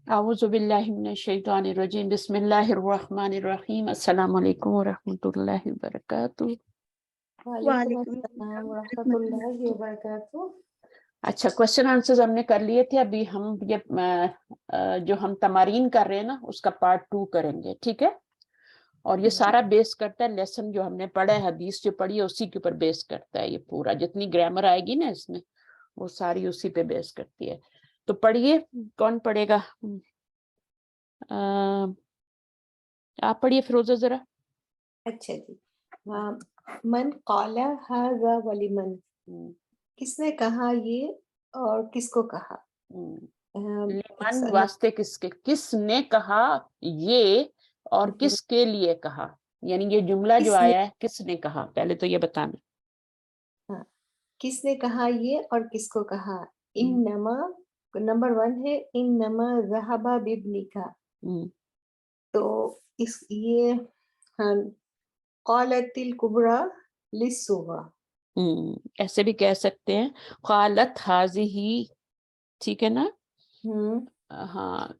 अऊज़ु बिल्लाहि मिनश शैतानिर रजीम बिस्मिल्लाहिर रहमानिर रहीम अस्सलामु अलैकुम व रहमतुल्लाहि व बरकातुहू। वालेकुम अस्सलाम अस्सलाम वरहमतुल्लाहि वबरकातुहू। अच्छा, क्वेश्चन आंसर्स हमने कर लिए थे। अभी हम ये जो हम तमारीन कर रहे हैं ना, उसका पार्ट 2 करेंगे, ठीक है। और ये सारा बेस करता है लेसन जो हमने पढ़ा है, हदीस जो पढ़ी है उसी के ऊपर बेस करता है। ये पूरा जितनी ग्रामर आएगी ना इसमें, वो सारी उसी पे बेस करती है। तो पढ़िए, कौन पढ़ेगा? आप पढ़िए फिरोजा जरा। अच्छा जी। मन काला हाजा वलिमन, किसने कहा ये और किसको कहा? लिमन वास्ते किसके, किसने कहा ये और किसके लिए कहा, यानी ये जुमला जो किसने आया है किसने कहा, पहले तो ये बताना। हाँ, किसने कहा ये और किसको कहा? इन्नमा, नंबर 1 है इन्नमा ज़हबा बिब्निका। तो इस ये हाँ, क़ालतिल कुबरा लिस्सुग़रा। ऐसे भी कह सकते हैं क़ालत हाज़िही, ठीक है ना। हाँ,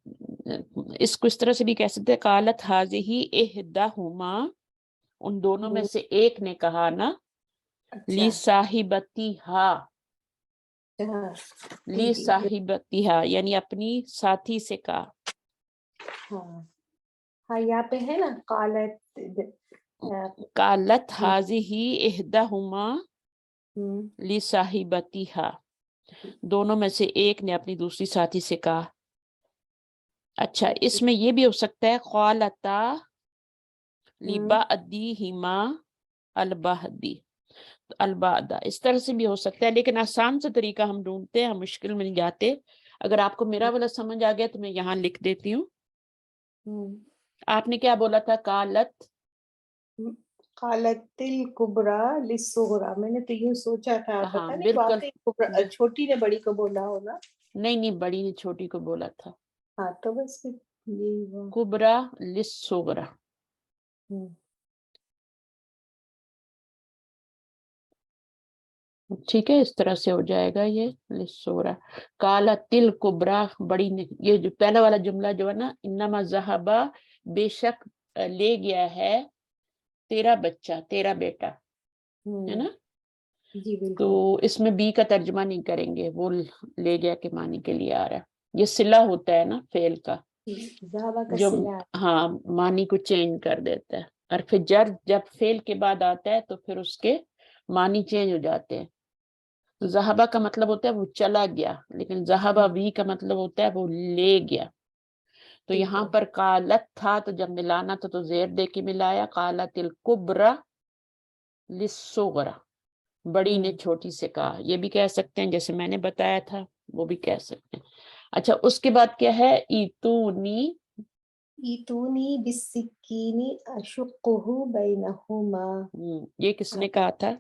इसको इस तरह से भी कह सकते हैं क़ालत हाज़िही इहदाहुमा, उन दोनों में से एक ने कहा ना, ली अच्छा साहिबतिहा, हाँ ली जी साहिबतिहा यानी अपनी साथी से कहा। हाँ हाँ, यहाँ पे है ना क़ालत क़ालत हाज़िही इहदाहुमा ली साहिबतिहा, दोनों में से एक ने अपनी दूसरी साथी से कहा। अच्छा, इसमें ये भी हो सकता है क़ालता लिबाअदीहिमा अलबाहदी, अलबादा, इस तरह से भी हो सकता है। लेकिन आसान सा तरीका हम ढूंढते हैं, हम मुश्किल में नहीं जाते। अगर आपको मेरा वाला समझ आ गया तो मैं यहाँ लिख देती हूँ। आपने क्या बोला था? क़ालतिल कुबरा लिस्सुग़रा। मैंने तो यूं सोचा था, हाँ पता नहीं बिल्कुल, वाकई कुबरा छोटी ने बड़ी को बोला होगा। नहीं बड़ी ने छोटी को बोला था। हाँ तो बस फिर यही हुआ। कुबरा लिस्सुग़रा, ठीक है, इस तरह से हो जाएगा ये लिस्सुग़रा। काला तिल कुबरा, बड़ी ने, ये जो पहला वाला जुमला जो है ना, इन्नमा ज़हबा, बेशक ले गया है तेरा बच्चा, तेरा बेटा, है ना। जी बिल्कुल। तो इसमें बी का तर्जुमा नहीं करेंगे, वो ले गया के मानी के लिए आ रहा है। ये सिला होता है ना फेल का, ज़हबा का जो सिला। हाँ मानी को चेंज कर देता है। और फिर जब फेल के बाद आता है तो फिर उसके मानी चेंज हो जाते हैं। ज़हबा का मतलब होता है वो चला गया, लेकिन ज़हबा भी का मतलब होता है वो ले गया। तो यहाँ पर कालत था, तो जब मिलाना था तो ज़ेर दे के मिलाया, कालतिल कुबरा लिस्सुग़रा, बड़ी ने छोटी से कहा। ये भी कह सकते हैं, जैसे मैंने बताया था वो भी कह सकते हैं। अच्छा, उसके बाद क्या है? ईतूनी बिस्सिक्कीनी अशुक्कुहु बैनहुमा। ये किसने कहा था?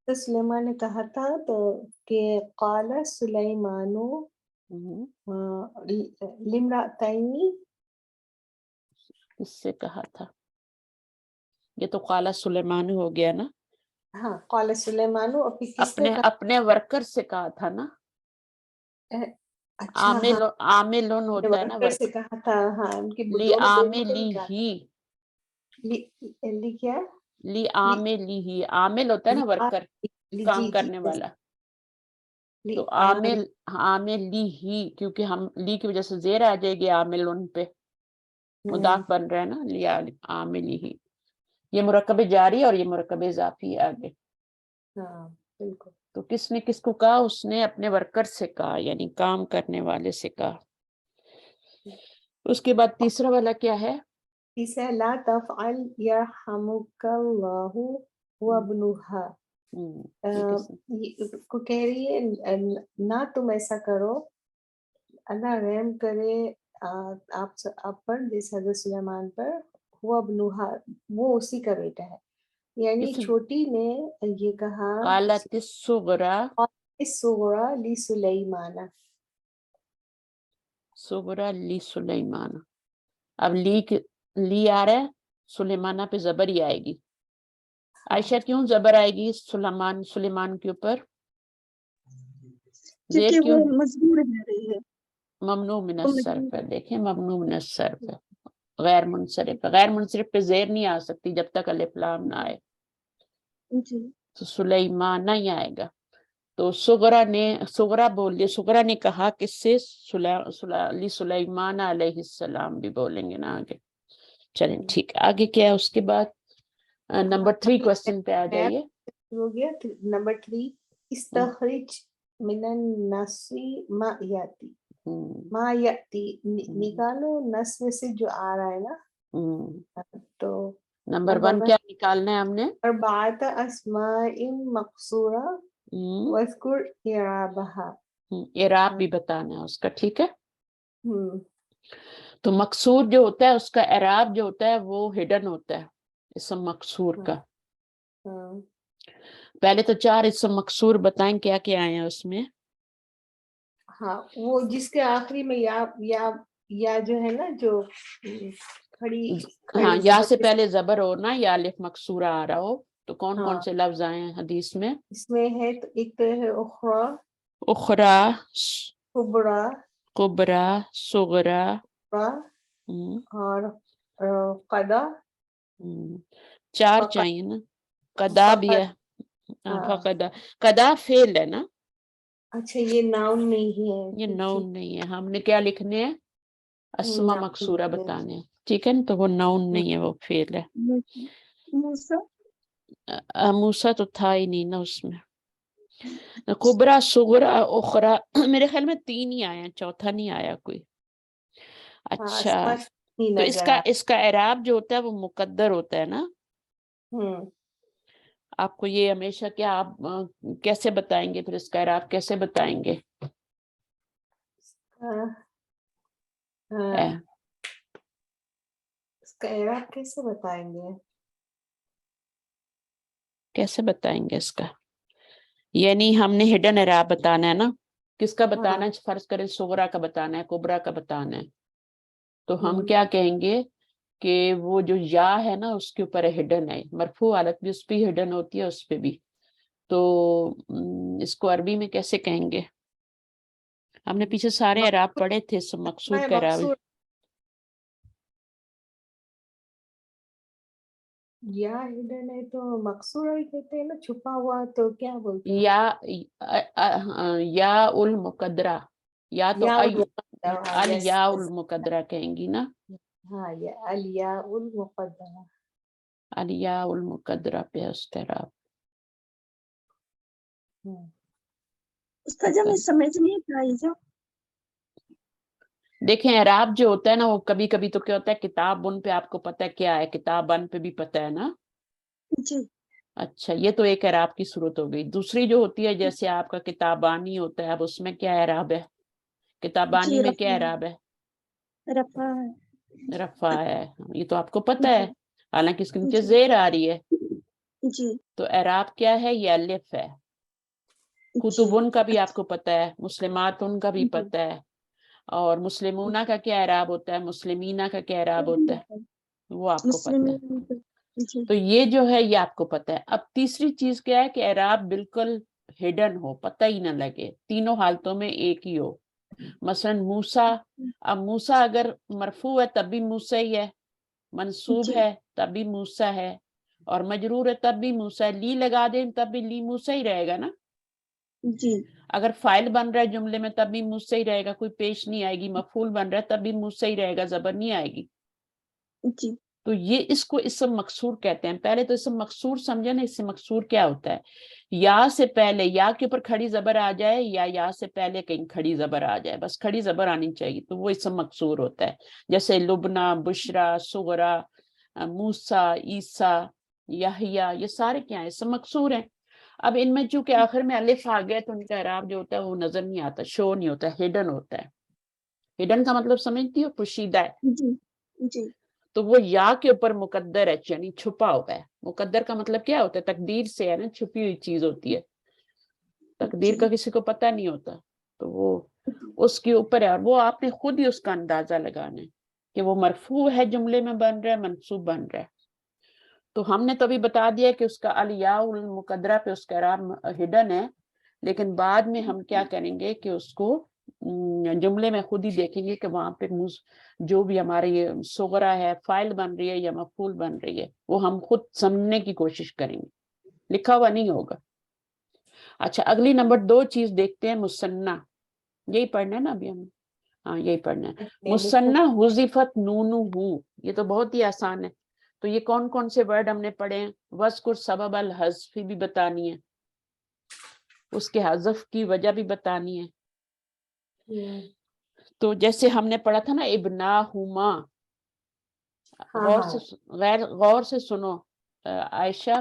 तो सुलेमान ने कहा था, तो कि क़ाल सुलेमानु लिम्रातैनी। किससे कहा था? ये तो क़ाला सुलेमान हो गया ना। हाँ, क़ाल सुलेमानु, और फिर किसने कहा? अपने वर्कर से कहा था ना। अच्छा हाँ, आमिलुन होता है ना वर्कर से वर्कर। कहा था। हाँ, उनके ली दोनों बेटों को भी कहा था। आमिलिही, ली क्या? ली आमिलिही, आमिल होता है ना वर्कर, काम जी जी करने वाला। तो आमिल, आमिलिही, क्योंकि हम ली की वजह से ज़ेर आ जाएगी आमिल उन पे, मुदाफ बन रहा है ना, लिया आमिलिही। ये मुरक्कब जारी और ये मुरक्कब इजाफी है आगे। हाँ बिल्कुल। तो किसने किसको कहा? उसने अपने वर्कर से कहा, यानी काम करने वाले से कहा। उसके बाद तीसरा वाला क्या है? तीसरा ला तफ़अल यरहमुकल्लाहु वब्नुहा। को कह रही है ना तुम ऐसा करो, अल्लाह रहम करे आप पर, जैसे हज़रत सुलेमान पर। हुआ बनुहा, वो उसी का बेटा है। यानी छोटी ने ये कहा क़ालतिस सुग़रा, सुग़रा ली सुलैमाना। सुग़रा ली सुलैमान। अब ली आ रहा है, सुलेमाना पे जबर ही आएगी। आयशा क्यों जबर आएगी सुलेमान के ऊपर? क्योंकि ज़ेर वो क्यों? मजबूर है रही है। ممنوع من الصرف ہے، دیکھیں ممنوع من الصرف ہے، غیر منصرف ہے، غیر منصرف پہ زیر نہیں آ سکتی جب تک الف لام نہ آئے، جی تو سلیمان نہیں آئے گا. تو سغرا بول دیا، سغرا نے کہا کس سے، سلیمان علیہ السلام بھی بولیں گے نا آگے. چلیں ٹھیک ہے، آگے کیا ہے اس کے بعد نمبر 3 کوسچن پہ آ جائیے. ہو گیا. نمبر 3 استخرج من النصی ما یاتی، ما یاتی نکالو نس میں سے جو آ رہا ہے نا. تو نمبر 1 کیا نکالنا ہے ہم نے، اربعۃ اسماء مقصورہ واذکر اعرابہا، اعراب بھی بتانا ہے اس کا، ٹھیک ہے. ہم، تو مقصور جو ہوتا ہے اس کا اعراب جو ہوتا ہے وہ ہڈن ہوتا ہے اسم مقصور کا. ہاں. پہلے تو 4 اسم مقصور بتائیں کیا کیا آئے ہیں اس میں. ہاں وہ جس کے آخری میں یا جو ہے نا جو کھڑی ہاں، یا زبر سے کے پہلے زبر ہو نا یا الف مقصورہ آ رہا ہو، تو کون کون ہاں سے لفظ آئے ہیں حدیث میں، اس میں ہے. تو ایک تو ہے اخرى، اخرى، کبرى، کبرى، صغرى، اور قدا، 4 فقط، چاہیے نا. قدا بھی ہے، ہاں. فقدا، قدا فعل ہے نا، اچھا یہ ناؤن نہیں ہے. یہ نون نہیں ہے. ہم نے کیا لکھنے ہیں، اسما مقصورہ بتانے ہیں، ٹھیک ہے نا. تو وہ نون نہیں ہے، وہ فعل ہے. موسیٰ موسیٰ تو تھا ہی نہیں نا اس میں. کبرا، صغرا، اخرا، میرے خیال میں 3 ہی آیا، چوتھا نہیں آیا کوئی. اچھا، تو اس کا اعراب جو ہوتا ہے وہ مقدر ہوتا ہے نا. آپ کو یہ ہمیشہ کیا آپ کیسے بتائیں گے، پھر اس کا اعراب کیسے بتائیں گے؟ اس کا اعراب کیسے بتائیں گے؟ کیسے بتائیں گے اس کا، یعنی ہم نے ہڈن اعراب بتانا ہے نا. کس کا بتانا ہے، فرض کریں صغرا کا بتانا ہے، کبرا کا بتانا ہے. تو ہم کیا کہیں گے کہ وہ جو یا ہے نا اس کے اوپر ہڈن ہے، مرفوع حالت بھی اس پہ ہڈن ہوتی ہے، اس پہ بھی. تو اس کو عربی میں کیسے کہیں گے؟ ہم نے پیچھے سارے اعراب پڑھے تھے، مقصور کا اعراب. یا ہڈن ہے تو مقصورہ ہی کہتے ہیں نا، چھپا ہوا تو کیا بولتے ہیں؟ یا المقدرہ، یا تو یا المقدرہ کہیں گی نا. ہاں یا الیاء المقدرہ، الیاء المقدرہ پہ اس کا اعراب. اس کا جب میں سمجھ نہیں پائی جو دیکھیں اعراب جو ہوتا ہے نا وہ کبھی کبھی تو کیا ہوتا ہے، کتاب ان پہ آپ کو پتہ ہے کیا ہے، کتاب ان پہ بھی پتہ ہے نا. جی اچھا، یہ تو ایک اعراب کی صورت ہو گئی. دوسری جو ہوتی ہے جیسے آپ کا کتابانی ہوتا ہے، اب اس میں کیا اعراب ہے، کتابانی جی میں کیا اعراب ہے، رفع رفع ہے. یہ تو آپ کو پتہ جی ہے، حالانکہ اس کے نیچے جی زیر آ رہی ہے. جی تو اعراب کیا ہے، یہ الف ہے. کتب ان کا بھی آپ کو پتہ ہے، مسلمات ان کا بھی جی پتہ ہے. اور مسلمونہ کا کیا اعراب ہوتا ہے، مسلمینہ کا کیا اعراب ہوتا ہے، وہ آپ کو پتہ ہے. جی تو یہ جو ہے یہ آپ کو پتہ ہے. اب تیسری چیز کیا ہے کہ اعراب بالکل ہڈن ہو، پتہ ہی نہ لگے، تینوں حالتوں میں ایک ہی ہو. مثلا موسیٰ، اب موسیٰ اگر مرفوع ہے تب بھی موسیٰ ہی ہے، منصوب جی ہے تب بھی موسیٰ ہے، اور مجرور ہے تب بھی موسیٰ ہے. لی لگا دیں تب بھی لی موسیٰ ہی رہے گا نا. جی اگر فاعل بن رہا ہے جملے میں تب بھی موسیٰ ہی رہے گا، کوئی پیش نہیں آئے گی. مفعول بن رہا ہے تب بھی موسیٰ ہی رہے گا، زبر نہیں آئے گی. جی تو یہ اس کو اسم مقصور کہتے ہیں. پہلے تو اسم مقصور سمجھے نا، اسم مقصور کیا ہوتا ہے، یا سے پہلے یا کے اوپر کھڑی زبر آ جائے یا سے پہلے کہیں کھڑی زبر آ جائے، بس کھڑی زبر آنی چاہیے، تو وہ اسم مقصور ہوتا ہے. جیسے لبنہ، بشرا، صغرا، موسیٰ، عیسیٰ، یحییٰ، یہ سارے کیا ہیں، اسم مقصور ہیں. اب ان میں چونکہ آخر میں الف آ گیا تو ان کا اعراب جو ہوتا ہے وہ نظر نہیں آتا، شو نہیں ہوتا، ہڈن ہوتا ہے. ہڈن کا مطلب سمجھتی ہو، پوشیدہ ہے. جی جی تو وہ یا کے اوپر مقدر ہے، یعنی چھپا ہوا ہے. مقدر کا مطلب کیا ہوتا ہے، تقدیر سے ہے نا، چھپی ہوئی چیز ہوتی ہے، تقدیر کا کسی کو پتہ نہیں ہوتا. تو وہ اس کے اوپر ہے، اور وہ آپ نے خود ہی اس کا اندازہ لگانا ہے کہ وہ مرفوع ہے، جملے میں بن رہا ہے، منصوب بن رہا ہے. تو ہم نے تو ابھی بتا دیا کہ اس کا الیاء المقدرہ پہ اس کا اعراب ہڈن ہے، لیکن بعد میں ہم کیا کریں گے کہ اس کو جملے میں خود ہی دیکھیں گے کہ وہاں پہ جو بھی ہمارے یہ صغرا ہے فائل بن رہی ہے یا مفعول بن رہی ہے وہ ہم خود سمجھنے کی کوشش کریں گے، لکھا ہوا نہیں ہوگا۔ اچھا اگلی نمبر 2 چیز دیکھتے ہیں، مثنیٰ، یہی پڑھنا ہے نا ابھی ہم، ہاں یہی پڑھنا ہے۔ مثنیٰ حذفت نونہ، یہ تو بہت ہی آسان ہے۔ تو یہ کون کون سے ورڈ ہم نے پڑھے ہیں؟ وذکر سبب الحذف بھی بتانی ہے، اس کے حذف کی وجہ بھی بتانی ہے۔ تو جیسے ہم نے پڑھا تھا نا ابناہما، غور سے سنو عائشہ،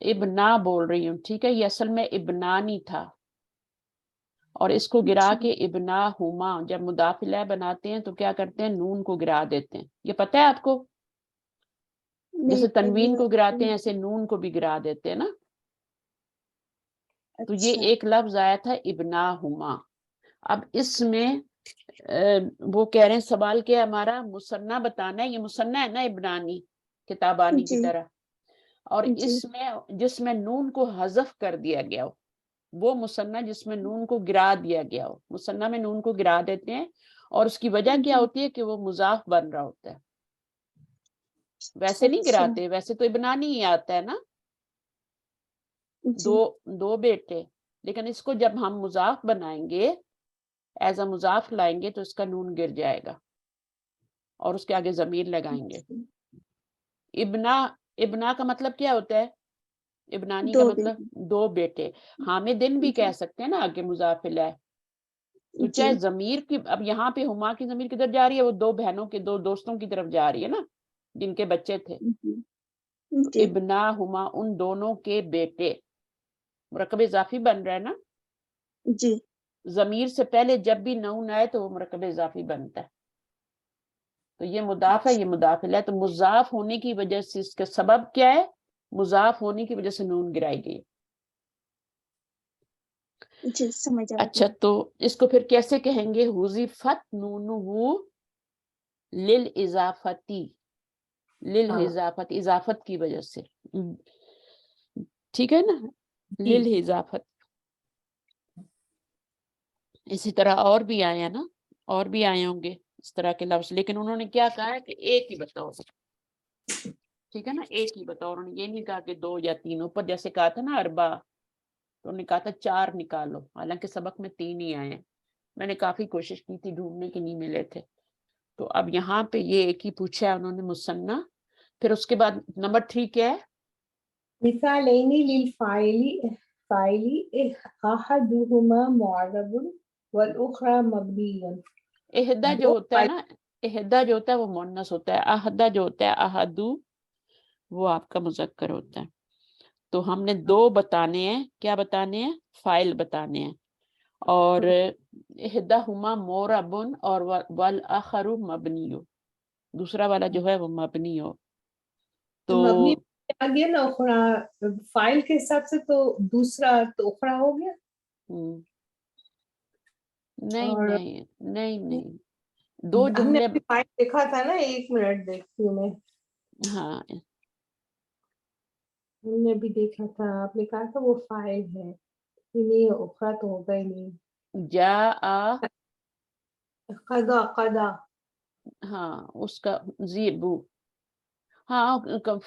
ابنا بول رہی ہوں، ٹھیک ہے، یہ اصل میں ابنانی تھا، اور اس کو گرا کے ابناہما، جب مضاف الیہ بناتے ہیں تو کیا کرتے ہیں؟ نون کو گرا دیتے ہیں، یہ پتہ ہے آپ کو؟ جیسے تنوین کو گراتے ہیں ایسے نون کو بھی گرا دیتے ہیں نا۔ تو یہ ایک لفظ آیا تھا ابناہما۔ اب اس میں وہ کہہ رہے ہیں سوال کیا ہمارا؟ مثنیٰ بتانا ہے، یہ مثنیٰ ہے نا ابنانی کتابانی کی طرح، اور اس میں جس میں نون کو حذف کر دیا گیا ہو وہ مثنیٰ، جس میں نون کو گرا دیا گیا ہو۔ مثنیٰ میں نون کو گرا دیتے ہیں اور اس کی وجہ کیا ہوتی ہے کہ وہ مضاف بن رہا ہوتا ہے، ویسے نہیں گراتے، ویسے تو ابنانی ہی آتا ہے نا، دو بیٹے، لیکن اس کو جب ہم مضاف بنائیں گے، ایز اے مضاف لائیں گے تو اس کا نون گر جائے گا اور اس کے آگے ضمیر لگائیں گے۔ ابنا کا مطلب کیا ہوتا ہے؟ ابنانی کا مطلب 2 بیٹے، حامدن بھی کہہ سکتے ہیں نا آگے مضاف الیہ۔ تو چاہے ضمیر کی، اب یہاں پہ ہما کی ضمیر کدھر جا رہی ہے؟ وہ 2 بہنوں کے 2 دوستوں کی طرف جا رہی ہے نا، جن کے بچے تھے۔ ابناہما، ان دونوں کے بیٹے، مرکب اضافی بن رہا ہے نا جی، ضمیر سے پہلے جب بھی نون آئے تو وہ مرکب اضافی بنتا ہے۔ تو یہ مضاف ہے، یہ مضاف الیہ، تو مضاف ہونے کی وجہ سے اس کا سبب کیا ہے؟ مضاف ہونے کی وجہ سے نون گرائی گئی۔ جی سمجھ آ گیا۔ اچھا تو اس کو پھر کیسے کہیں گے؟ حذفت نونہ للاضافتی، للاضافت، اضافت کی وجہ سے، ٹھیک ہے نا، للاضافت۔ اسی طرح اور بھی آئے ہیں نا، اور بھی آئے ہوں گے اس طرح کے لفظ، لیکن انہوں نے کیا کہا ہے کہ ایک ہی بتاؤ، ٹھیک ہے نا، ایک ہی بتاؤ۔ انہوں نے یہ نہیں کہا کہ 2 یا 3، اوپر جیسے کہا تھا نا اربع، تو انہوں نے کہا تھا 4 نکالو، حالانکہ سبق میں 3 ہی آئے ہیں، میں نے کافی کوشش کی تھی ڈھونڈنے کی، نہیں ملے تھے۔ تو اب یہاں پہ یہ ایک ہی پوچھا ہے انہوں نے، مثنیٰ۔ پھر اس کے بعد نمبر 3 کیا ہے؟ مثالین للفاعل احدہما معرب والاخری مبنی۔ احدہ جو ہوتا ہے نا، احدہ جو ہوتا ہے وہ مؤنث ہوتا ہے، احدہ جو ہوتا ہے، احدو، وہ آپ کا مذکر ہوتا ہے۔ تو ہم نے 2 بتانے ہیں، کیا بتانے ہیں؟ فاعل بتانے ہیں، اور احدہما معرب اور والآخر مبنی، دوسرا والا جو ہے وہ مبنی ہو۔ تو مبنی آ گیا نا اخرى، فائل کے حساب سے تو دوسرا تو اخرى ہو گیا۔ نہیں اور نہیں نہیں نہیں، 2 ہم نے جملے، ابھی فائل دیکھا تھا نا، 1 منٹ دیکھتی ہوں میں، ہاں ہم نے بھی دیکھا تھا، آپ نے کہا تھا وہ فائل ہے، نہیں اخرى تو ہوگا ہی نہیں۔ جاء، قضا، ہاں اس کا زیبو، ہاں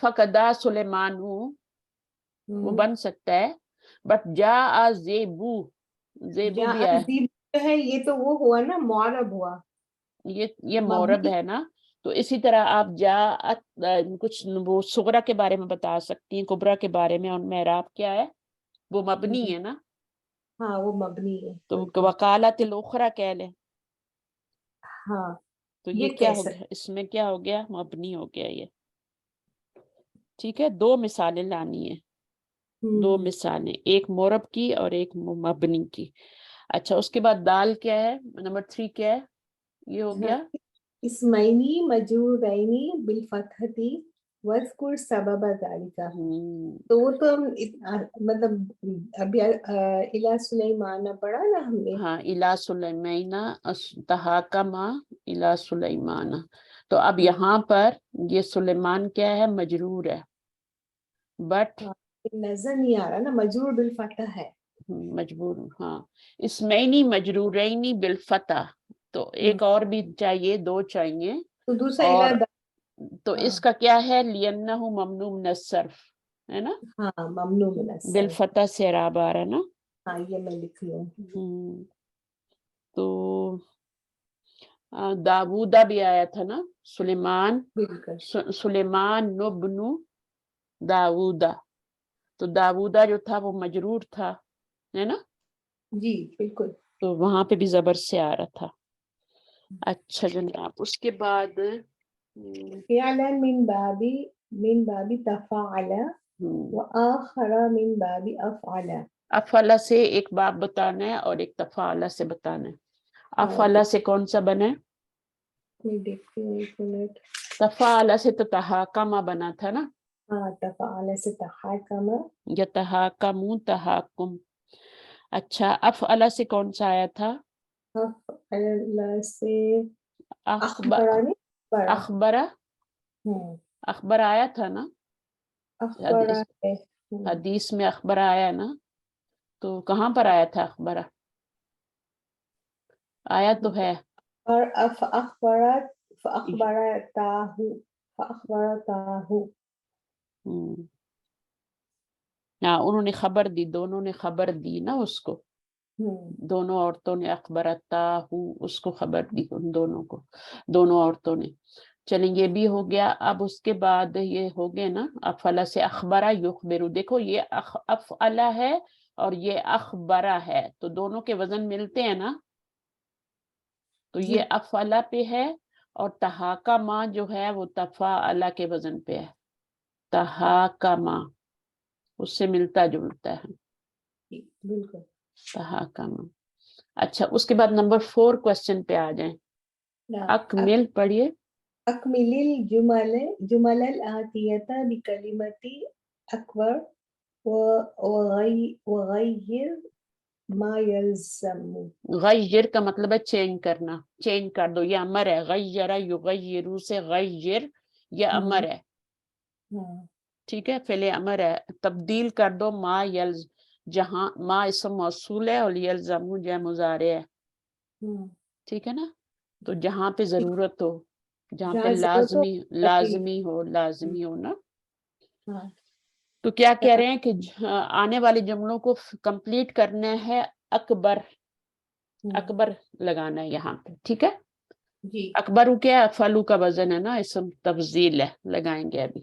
فقدا سلیمان، وہ بن سکتا ہے، بٹ جاء زیبو، زیبو بھی ہے، عظیم جو ہے یہ تو وہ ہوا نا، معرب ہوا، یہ معرب ہے نا۔ تو اسی طرح آپ جاءت، کچھ وہ صغرا کے بارے میں بتا سکتی ہیں، کبرا کے بارے میں، ان میں اعراب کیا ہے؟ وہ مبنی ہے نا، ہاں وہ مبنی ہے، تو وقالت الاخری کہہ لیں، ہاں تو یہ کیا کہہ ہو سکتے۔ گیا؟ اس میں کیا ہو گیا؟ مبنی ہو گیا یہ، ٹھیک ہے۔ 2 مثالیں لانی ہے، 2 مثالیں، ایک معرب کی اور ایک مبنی کی۔ اچھا اس کے بعد دال کیا ہے؟ نمبر 3 کیا ہے؟ یہ ہو گیا اسمینی مجرورینی بالفتحۃ واذکر سبب ذالک۔ تو وہ تو مطلب ابھی الی سلیمان پڑھا نا ہم نے، ہاں الی سلیمان تحاکما الی سلیمان، تو اب یہاں پر یہ سلیمان کیا ہے؟ مجرور ہے، بٹ نظر نہیں آ رہا نا، مجرور بالفتح ہے، مجبور ہاں اسمینی مجرورینی بالفتح تو ایک اور بھی چاہیے دو چاہیے تو دوسرا اور الہ تو ہاں اس کا کیا ہے لِأَنَّهُ ممنوع من الصرف ہے نا ہاں ممنوع من الصرف بالفتح سے اعراب آ رہا ہے نا ہاں یہ میں لکھ لوں تو داوودہ بھی آیا تھا نا سلیمان بالکل سلیمان نبن داوودہ تو داوودہ جو تھا وہ مجرور تھا ہے نا جی بالکل تو وہاں پہ بھی زبر سے آ رہا تھا اچھا جناب اس کے بعد فعلا من باب تفعل وآخر من باب افعل افعلا سے ایک باب بتانا ہے اور ایک تفعلا سے بتانا ہے افعلا سے کون سا بنا ہے میں دیکھتی ہوں ایک منٹ تفعلا سے تو تحاکما بنا تھا نا ہاں تفعل سے تحاکم یا تحاکمو تحاکم اچھا افعلا سے کون سا آیا تھا افعل سے اخبر اخبرہ اخبر آیا تھا نا اخبر حدیث میں اخبر آیا نا تو کہاں پر آیا تھا اخبرہ آیا تو ہے اور فاخبرتاہو ہاں انہوں نے خبر دی دونوں نے خبر دی نا اس کو دونوں عورتوں نے اخبرتاہو اس کو خبر دی ان دونوں کو دونوں عورتوں نے چلیں یہ بھی ہو گیا اب اس کے بعد یہ ہو گیا نا افعلا سے اخبرہ یخبرو دیکھو یہ افعلا ہے اور یہ اخبرہ ہے تو دونوں کے وزن ملتے ہیں نا تو یہ افعلا پہ ہے اور تحاکما جو ہے وہ تفاعلا کے وزن پہ ہے تحاکما اس سے ملتا جلتا ہے بالکل تحاکما اچھا اس کے بعد نمبر 4 کوسچن پہ آ جائیں اکمل پڑھیے اکمل الجمل الآتیہ بکلمۃ اکبر وغیر ما یلزم غیر کا مطلب ہے چینج کرنا چینج کر دو یہ امر ہے غیر یغیرو سے غیر یہ امر ہے ٹھیک ہے فعل امر ہے تبدیل کر دو ما یلز جہاں ما اسم موصول ہے اور یلزم جو مضارع ہے ٹھیک ہے نا تو جہاں پہ ضرورت ہو جہاں پہ لازمی ہو نا تو کیا کہہ رہے ہیں کہ آنے والے جملوں کو کمپلیٹ کرنا ہے اکبر اکبر لگانا ہے یہاں پہ ٹھیک ہے جی اکبر کیا فلو کا وزن ہے نا اسم تفضیل ہے لگائیں گے ابھی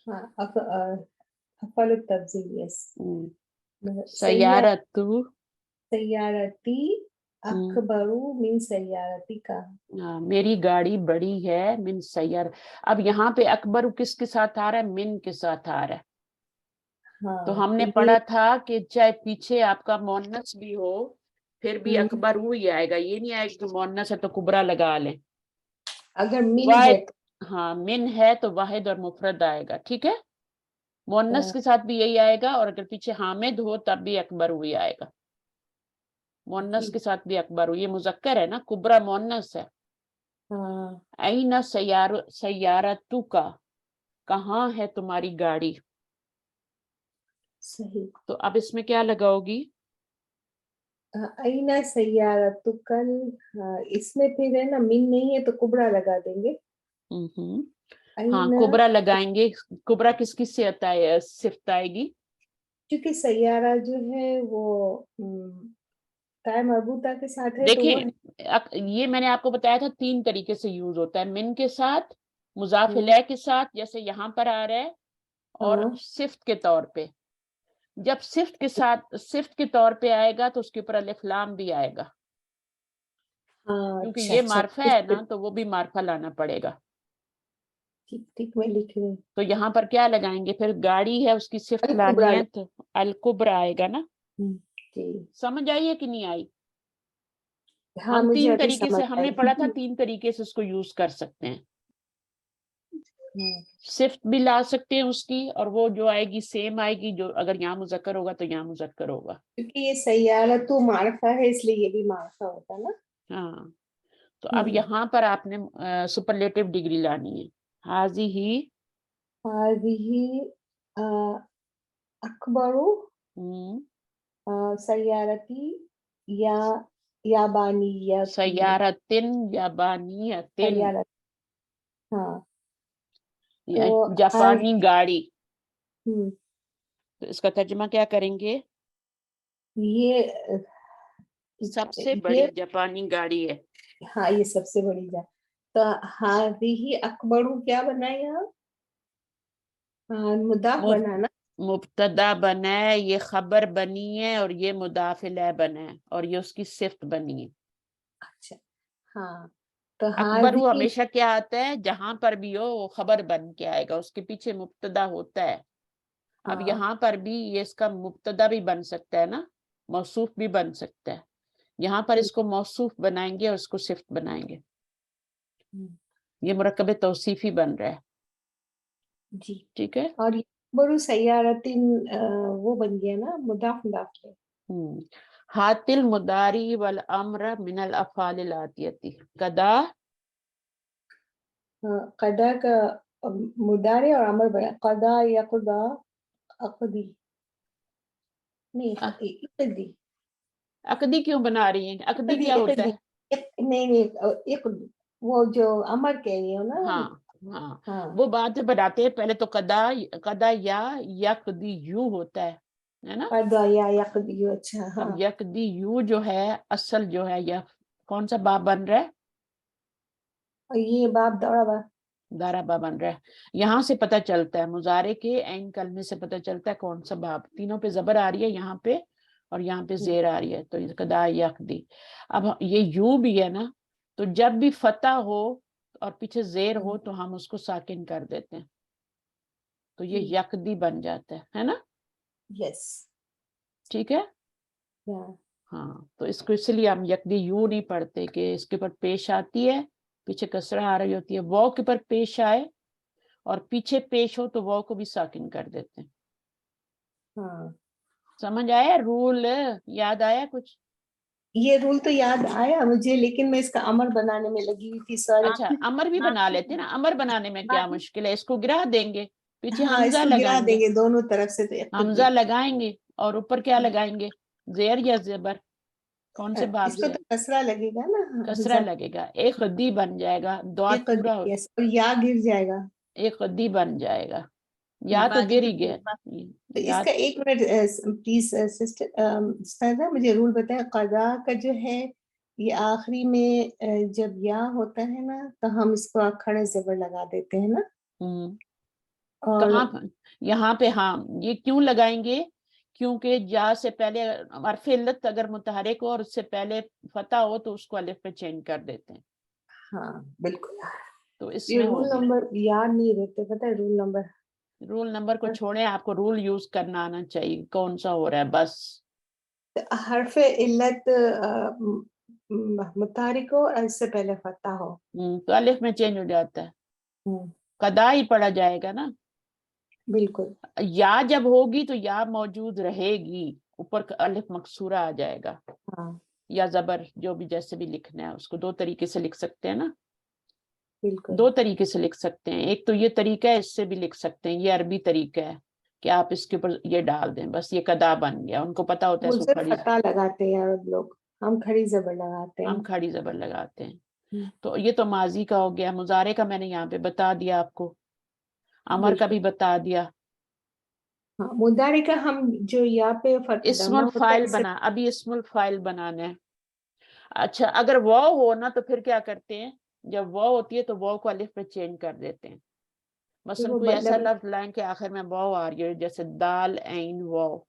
افعل التفضیل یس سیارتو سیارتی اکبرو من سیارتی کا میری گاڑی بڑی ہے من سیار اب یہاں پہ اکبر کس کے ساتھ آ رہا ہے من کے ساتھ آ رہا ہے تو ہم نے پڑھا تھا کہ چاہے پیچھے آپ کا مؤنث بھی ہو پھر بھی اکبر وہی آئے گا یہ نہیں آئے گا کہ مؤنث ہے تو کبرا لگا لیں اگر من ہے ہاں من ہے تو واحد اور مفرد آئے گا ٹھیک ہے مؤنث کے ساتھ بھی یہی آئے گا اور اگر پیچھے حامد ہو تب بھی اکبر وہی آئے گا مؤنث کے ساتھ بھی اکبر ہو یہ مذکر ہے نا کبرا مؤنث ہے این سیارتو کا کہاں ہے تمہاری گاڑی صحیح تو اب اس میں کیا لگاؤ گی این سیارتکل اس میں پھر ہے نا من نہیں ہے تو کبرا لگا دیں گے ہاں کبرا لگائیں گے کبرا کس کی صفت آئے گی کیونکہ سیارہ جو ہے وہ قائم مربوطہ کے ساتھ ہے تو وہ دیکھیں یہ میں نے آپ کو بتایا تھا 3 طریقے سے یوز ہوتا ہے من کے ساتھ مضاف الیہ کے ساتھ جیسے یہاں پر آ رہا ہے اور صفت کے طور پہ جب صفت کے ساتھ صفت کے طور پہ آئے گا تو اس کے اوپر الف لام بھی آئے گا کیونکہ یہ معرفہ ہے نا تو وہ بھی معرفہ لانا پڑے گا ٹھیک میں لکھ رہی ہوں تو یہاں پر کیا لگائیں گے پھر گاڑی ہے اس کی صفت لانی ہے تو الکبرا آئے گا نا سمجھ آئیے کہ نہیں آئی ہم 3 طریقے سے ہم نے پڑھا تھا 3 طریقے سے اس کو یوز کر سکتے ہیں صفت بھی لا سکتے ہیں اس کی اور وہ جو آئے گی سیم آئے گی جو اگر یہاں مذکر ہوگا تو یہاں مذکر ہوگا کیونکہ یہ سیارہ تو معرفہ ہے اس لیے یہ بھی معرفہ ہوتا نا ہاں تو اب یہاں پر آپ نے سپرلیٹو ڈگری لانی ہے حاضی اکبرو सयारती या याबानियत सयारतिन याबानियतिन, सयारत, हाँ या तो जापानी गाड़ी। हम्म, तो इसका तर्जुमा क्या करेंगे? ये सबसे ये बड़ी जापानी गाड़ी है। हाँ ये सबसे बड़ी जा, तो हादिही अकबरू क्या बना यहाँ? मुदाफ मुफ- बना ना। मुब्तदा बना है, ये खबर बनी है, और ये मुदाफ इलैह बना है, और ये उसकी सिफ्त बनी है। अच्छा हाँ, तो अकबर वो हादिही, हमेशा क्या आता है, जहां पर भी हो वो खबर बन के आएगा, उसके पीछे मुब्तदा होता है। अब हाँ यहाँ पर भी ये इसका मुब्तदा भी बन सकता है ना, मौसूफ भी बन सकता है। यहाँ पर इसको मौसूफ बनाएंगे और इसको सिफ्त बनाएंगे। ये मुरक्कब तौसीफी बन रहा है, जी। ठीक है। और ये बड़ू सयारतिन वो बन गया ना, मुदाफ मुदाफ के। हातिल मुदारी वल अम्र मिनल अफ़ालिल आतियती। कदा, कदा का मुदारे और अमर बना, कदा यक़दा अक़दी, नहीं इक़दी, अकदी क्यों बना रही है? अकदी क्या होता है? नहीं नहीं इक़द, वो जो अमर कह रही हो ना। हाँ हाँ, हाँ वो बात जब बनाते हैं पहले तो कदा, कदा या यकदी यू होता है ना। कदा या यक़दी, अच्छा अब हाँ। यकदी यू जो है, असल जो है, यह कौन सा बाब बन रहा है? और ये बाप दौड़ा बा, दारा बाब बन रहा है। यहाँ से पता चलता है, मुजारे के ऐन कलमे से पता चलता है कौन सा बाब। तीनों पे जबर आ रही है यहाँ पे, और यहाँ पे जेर आ रही है, तो ये कदा यकदी। अब ये यू भी है ना, तो जब भी फतह हो और पीछे जेर हो तो हम उसको साकिन कर देते हैं, तो ये यकदी बन जाता है ना। यस ठीक है। हाँ, तो इसको इसलिए हम यकदी यू नहीं पढ़ते कि इसके ऊपर पेश आती है, पीछे कसरा आ रही होती है, वाव के ऊपर पेश आए और पीछे पेश हो तो वाव को भी साकिन कर देते हैं। हाँ, समझ आया रूल? याद आया कुछ? ये रूल तो याद आया मुझे, लेकिन मैं इसका अमर बनाने में लगी हुई थी, सॉरी। अच्छा, अमर भी बना लेते ना, अमर बनाने में क्या मुश्किल है, इसको गिरा देंगे, पीछे हाँ हमजा इसको गिरा लगाएंगे, देंगे दोनों तरफ से, तो हमजा इक़दी। लगाएंगे और ऊपर क्या लगाएंगे, जेर या जेबर, कौन से बाब इसको से? तो कसरा लगेगा ना, कसरा लगेगा, एक दी बन जाएगा, दाद पूरा हो, यस, और या गिर जाएगा। एक दी बन जाएगा, या तो गिर ही गया। तो या इसका एक मिनट प्लीज सिस्टर, मुझे रूल बताएं, कदा का जो है ये आखिरी में जब या होता है ना, तो हम इसको खड़े ज़बर लगा देते हैं ना। और कहाँ पर? यहाँ पे, हाँ, ये क्यों लगाएंगे? क्योंकि जा से पहले हर्फ इल्लत अगर मुतहरिक हो और उससे पहले फतह हो तो उसको अलिफ पे चेंज कर देते हैं, हाँ बिल्कुल, तो ये इसमें हो रूल गया। नंबर याद नहीं रहते, पता है रूल नंबर। रूल नंबर को छोड़े, आपको रूल यूज करना आना चाहिए, कौन सा हो रहा है बस। हर्फ इल्लत मुतारिक हो और इससे पहले फतह हो। तो अलिफ में चेंज हो जाता है, हम्म, कदा ही पढ़ा जाएगा ना। बिल्कुल या जब होगी तो या मौजूद रहेगी, ऊपर अलिफ मकसूरा आ जाएगा, हाँ या जबर, जो भी जैसे भी लिखना है उसको दो तरीके से लिख सकते हैं ना। बिल्कुल। दो तरीके से लिख सकते हैं, एक तो ये तरीका है, इससे भी लिख सकते हैं, ये अरबी तरीका है कि आप इसके ऊपर ये डाल दें, बस ये कदा बन गया, उनको पता होता है वो इसको सिर्फ खड़ी, फतह लगाते हैं अरब लोग, हम खड़ी जबर लगाते हम हैं। खड़ी जबर लगाते हैं। तो ये तो माजी का हो गया, मुजारे का मैंने यहाँ पे बता दिया आपको, अमर का बिल्कुल, भी बता दिया। हाँ मुदारे का हम जो यहाँ पे दमा इस्मुल होता है फाइल इससे। बना, अभी इस्मुल फाइल बनाना है। अच्छा, अगर वो हो ना तो फिर क्या करते हैं, जब वो होती है तो वो को अलिफ पे चेंज कर देते हैं। फिर मसलन वो कोई ऐसा मतलब लफ्ज लाइन के आखिर में वाव आ रही है, जैसे दाल ऐन वाव,